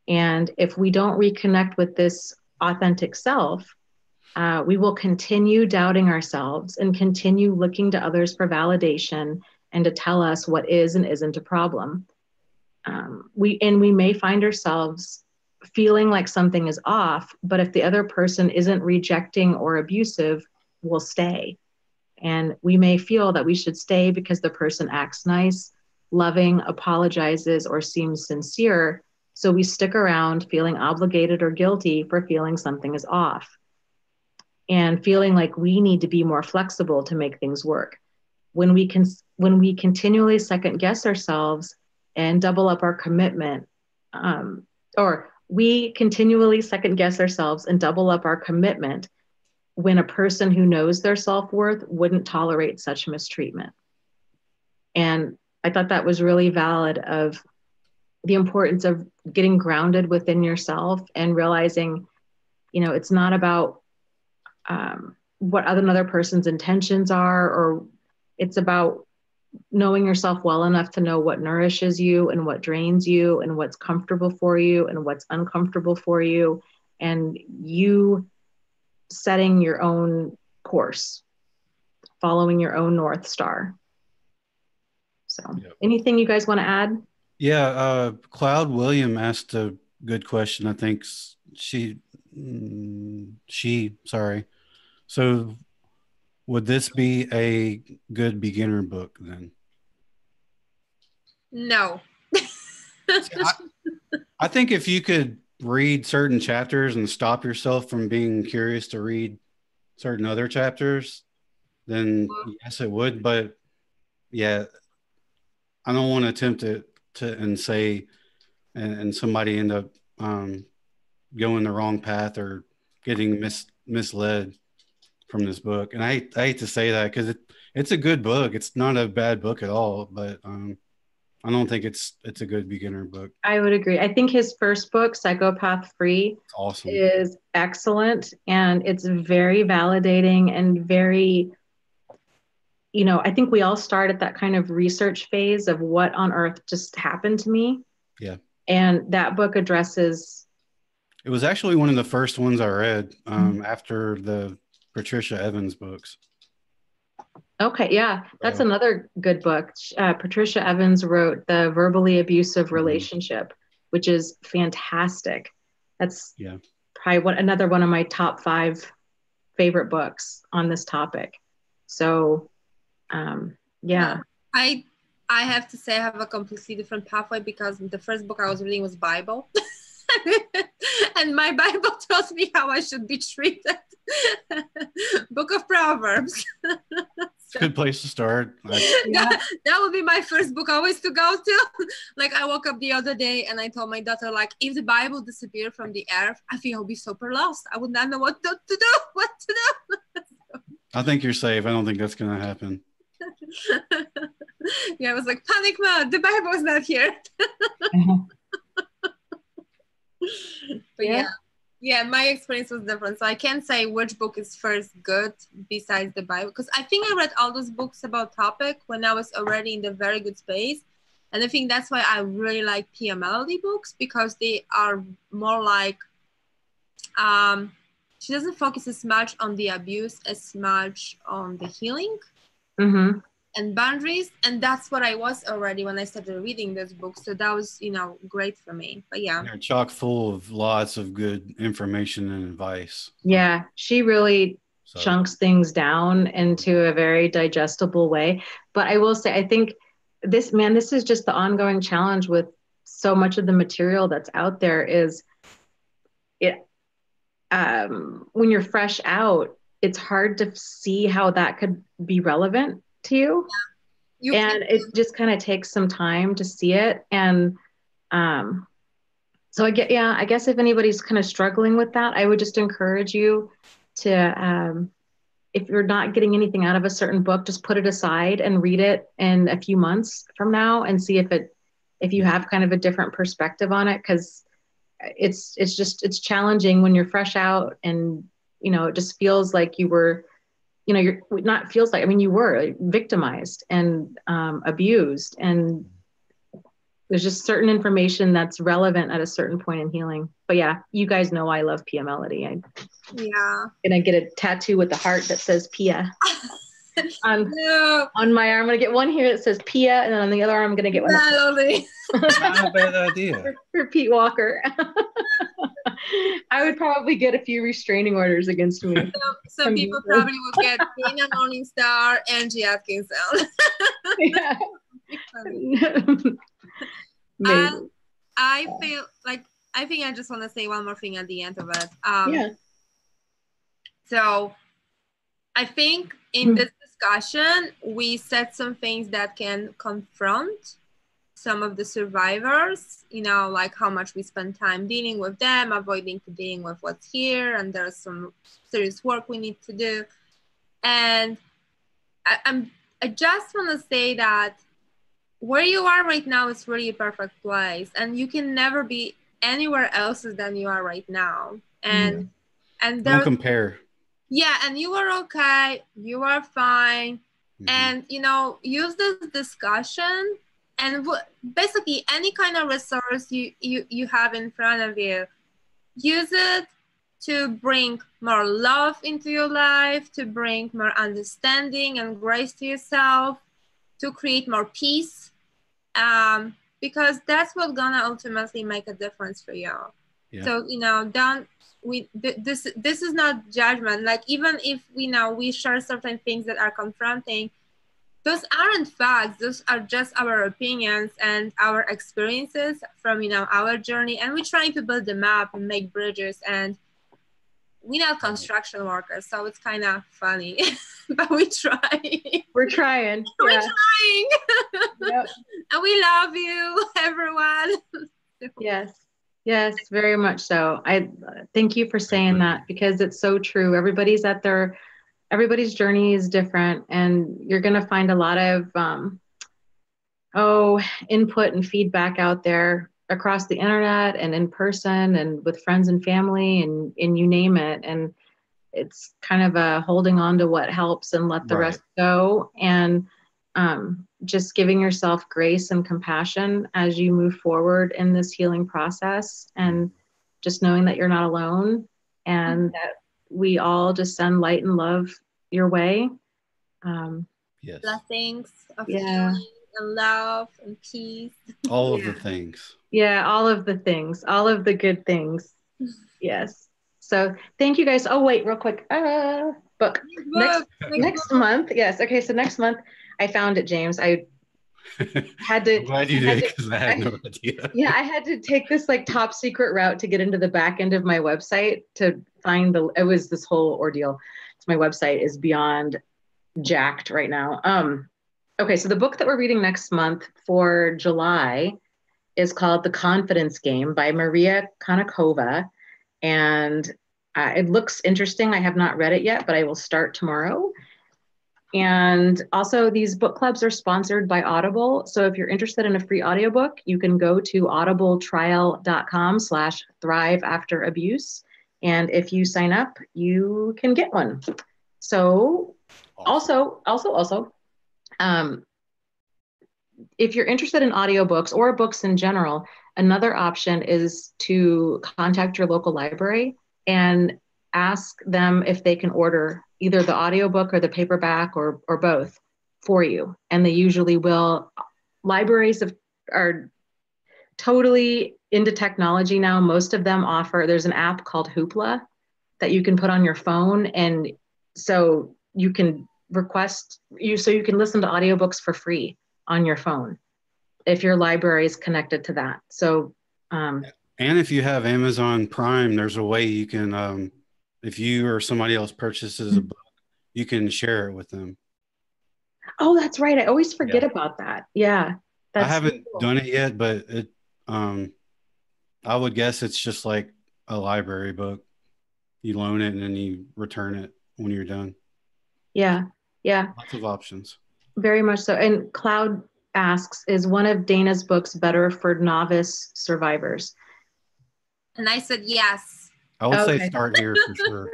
And if we don't reconnect with this authentic self, we will continue doubting ourselves and continue looking to others for validation and to tell us what is and isn't a problem. We may find ourselves feeling like something is off, but if the other person isn't rejecting or abusive, we'll stay. And we may feel that we should stay because the person acts nice, loving, apologizes, or seems sincere. So we stick around feeling obligated or guilty for feeling something is off and feeling like we need to be more flexible to make things work. When we continually second guess ourselves and double up our commitment, or we continually second guess ourselves and double up our commitment when a person who knows their self-worth wouldn't tolerate such mistreatment. And I thought that was really valid of the importance of getting grounded within yourself and realizing, it's not about what another person's intentions are, or it's about knowing yourself well enough to know what nourishes you and what drains you and what's comfortable for you and what's uncomfortable for you, and you setting your own course, following your own North Star. So Anything you guys want to add? Yeah, Cloud William asked a good question. I think sorry. So would this be a good beginner book then? No. See, I think if you could read certain chapters and stop yourself from being curious to read certain other chapters, then yes, it would. But yeah, I don't want to attempt it and say, and somebody end up going the wrong path or getting misled from this book. And I hate to say that because it's a good book. It's not a bad book at all, but I don't think it's a good beginner book. I would agree. I think his first book, Psychopath Free, awesome. Is excellent, and it's very validating and very, I think we all start at that kind of research phase of what on earth just happened to me. Yeah. And that book addresses. It was actually one of the first ones I read after the Patricia Evans books. Okay, yeah, that's another good book. Patricia Evans wrote The Verbally Abusive Relationship, which is fantastic. That's probably another one of my top 5 favorite books on this topic. So, yeah. I have to say I have a completely different pathway because the first book I was reading was Bible. And my Bible tells me how I should be treated. Book of Proverbs. It's a good place to start. That would be my first book always to go to. Like I woke up the other day and I told my daughter, like, if the Bible disappeared from the earth, I think I'll be super lost. I would not know what to do. I think you're safe. I don't think that's going to happen. Yeah, I was like, panic mode. The Bible is not here. But yeah, my experience was different. So I can't say which book is first good besides the Bible, because I think I read all those books about topic when I was already in the very good space. And I think that's why I really like Pia Melody books, because they are more like, she doesn't focus as much on the abuse as much on the healing and boundaries. And that's what I was already when I started reading this book. So that was, great for me. But yeah. They're chock full of lots of good information and advice. Yeah, she really chunks things down into a very digestible way. But I will say, I think this is just the ongoing challenge with so much of the material that's out there is it, when you're fresh out, it's hard to see how that could be relevant to you. And it just kind of takes some time to see it. And, so I guess if anybody's kind of struggling with that, I would just encourage you to, if you're not getting anything out of a certain book, just put it aside and read it in a few months from now and see if you have kind of a different perspective on it. Cause it's challenging when you're fresh out and, it just feels like you were, you're not feels like, I mean, you were victimized and, abused, and there's just certain information that's relevant at a certain point in healing. But yeah, you guys know I love Pia Melody. And I get a tattoo with the heart that says Pia on my arm. I'm gonna get one here that says Pia, and then on the other arm I'm gonna get one. Not a bad idea. For Pete Walker. I would probably get a few restraining orders against me. Some people probably would get Dana Morningstar, Angie Atkinson. Yeah. I feel like, I think I just want to say one more thing at the end of it. So I think in this discussion, we said some things that can confront some of the survivors, like how much we spend time dealing with them, avoiding dealing with what's here, and there's some serious work we need to do. And I just want to say that where you are right now is really a perfect place, and you can never be anywhere else than you are right now. And don't compare. Yeah, and you are okay. You are fine. And use this discussion and basically any kind of resource you have in front of you. Use it to bring more love into your life, to bring more understanding and grace to yourself, to create more peace. Because that's what's gonna ultimately make a difference for you. So this is not judgment. Like, even if we share certain things that are confronting, those aren't facts. Those are just our opinions and our experiences from our journey, and we're trying to build them up and make bridges. And we're not construction workers, so it's kind of funny, but we try. We're trying. We're trying. Yep. And we love you, everyone. Yes, very much so. I thank you for saying that, because it's so true. Everybody's journey is different, and you're going to find a lot of input and feedback out there across the internet and in person and with friends and family and you name it. And it's kind of a holding on to what helps and let the rest go, and just giving yourself grace and compassion as you move forward in this healing process, and just knowing that you're not alone, and that we all just send light and love your way. Blessings of healing and love and peace. All of the things. Yeah, all of the things, all of the good things. Yes. So thank you guys. Oh, wait, real quick. Book. Next month. Yes. Okay. So next month, I found it, James. I had to. I'm glad you did, because I had no idea. Yeah, I had to take this like top secret route to get into the back end of my website to find it was this whole ordeal. So my website is beyond jacked right now. Okay, so the book that we're reading next month for July is called The Confidence Game by Maria Konnikova. And it looks interesting. I have not read it yet, but I will start tomorrow. And also, these book clubs are sponsored by Audible. So if you're interested in a free audiobook, you can go to audibletrial.com/thriveafterabuse. And if you sign up, you can get one. So also, if you're interested in audiobooks or books in general, another option is to contact your local library and ask them if they can order either the audiobook or the paperback or both for you. And they usually will. Libraries are totally into technology now. Most of them offer, there's an app called Hoopla that you can put on your phone, and so you can so you can listen to audiobooks for free on your phone if your library is connected to that. So, and if you have Amazon Prime, there's a way you can, if you or somebody else purchases a book, you can share it with them. Oh, that's right. I always forget about that. Yeah. I haven't done it yet, but I would guess it's just like a library book. You loan it and then you return it when you're done. Yeah. Yeah. Lots of options. Very much so. And Cloud asks, is one of Dana's books better for novice survivors? And I said yes. I would say start here for sure.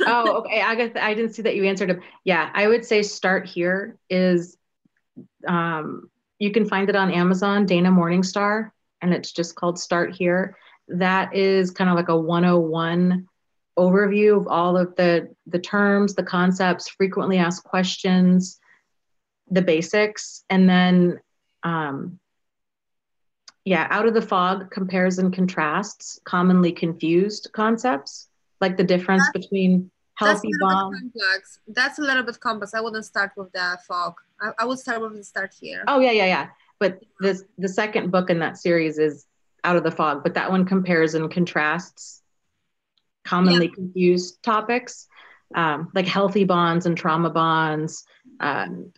Oh, okay. I guess I didn't see that you answered him. Yeah, I would say start here is, you can find it on Amazon, Dana Morningstar, and it's just called Start Here. That is kind of like a 101 overview of all of the terms, the concepts, frequently asked questions, the basics, and then Out of the Fog compares and contrasts commonly confused concepts, like the difference between healthy bond. That's a little bit complex. I wouldn't start with the fog. I would start with the Start Here. Oh, yeah. But the second book in that series is Out of the Fog, but that one compares and contrasts commonly confused topics, like healthy bonds and trauma bonds,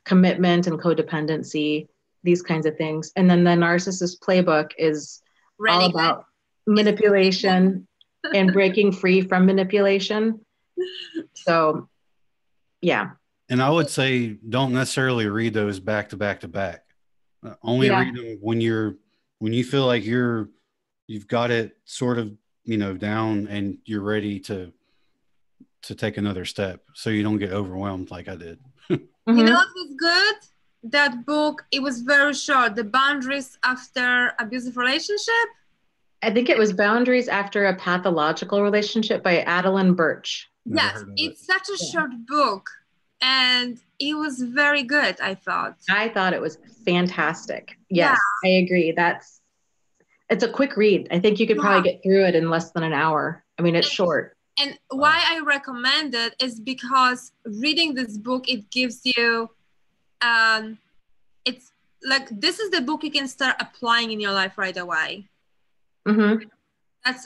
commitment and codependency, these kinds of things. And then the Narcissist Playbook is all about manipulation and breaking free from manipulation. So, yeah. And I would say don't necessarily read those back to back to back. Only read them when you feel like you've got it sort of, down and you're ready to take another step, so you don't get overwhelmed like I did. You know what was good? That book, it was very short. The Boundaries After Abusive Relationship. I think it was Boundaries After a Pathological Relationship by Adeline Birch. Yes, it's such a short book, and it was very good, I thought. I thought it was fantastic. Yes, I agree. It's a quick read. I think you could probably get through it in less than an hour. I mean, it's short. And why I recommend it is because reading this book, it gives you, it's like, this is the book you can start applying in your life right away. Mm-hmm.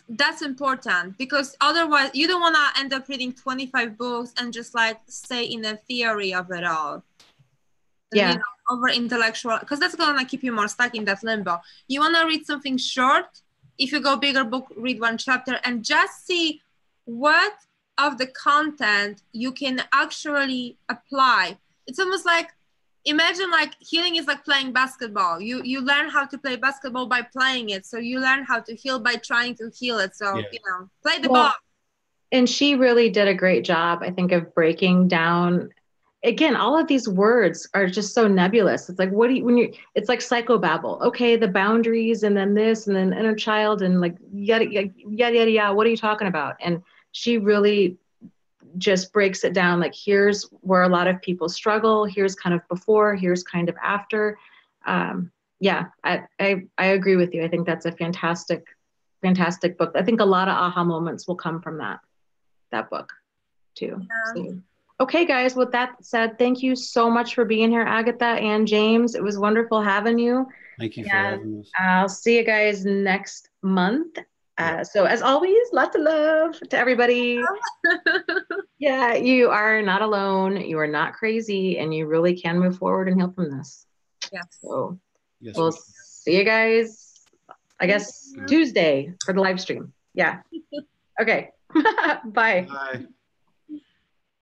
That's important, because otherwise you don't want to end up reading 25 books and just like stay in the theory of it all. Yeah. Over intellectual, because that's going to keep you more stuck in that limbo. You want to read something short. If you go bigger book, read one chapter and just see what of the content you can actually apply. It's almost like, imagine like healing is like playing basketball. You learn how to play basketball by playing it. So you learn how to heal by trying to heal it. So, play the ball. And she really did a great job, I think, of breaking down. Again, all of these words are just so nebulous. It's like, it's like psychobabble. Okay, the boundaries, and then this, and then inner child, and like yada, yada. What are you talking about? And she really just breaks it down. Like, here's where a lot of people struggle. Here's kind of before. Here's kind of after. I agree with you. I think that's a fantastic book. I think a lot of aha moments will come from that book too. Yeah. So, okay, guys, with that said, thank you so much for being here, Agatha and James. It was wonderful having you. Thank you for having us. I'll see you guys next month. So as always, lots of love to everybody. Yeah, you are not alone. You are not crazy, and you really can move forward and heal from this. Yeah. So we'll see you guys, I guess, Tuesday for the live stream. Yeah. Okay. Bye. Bye.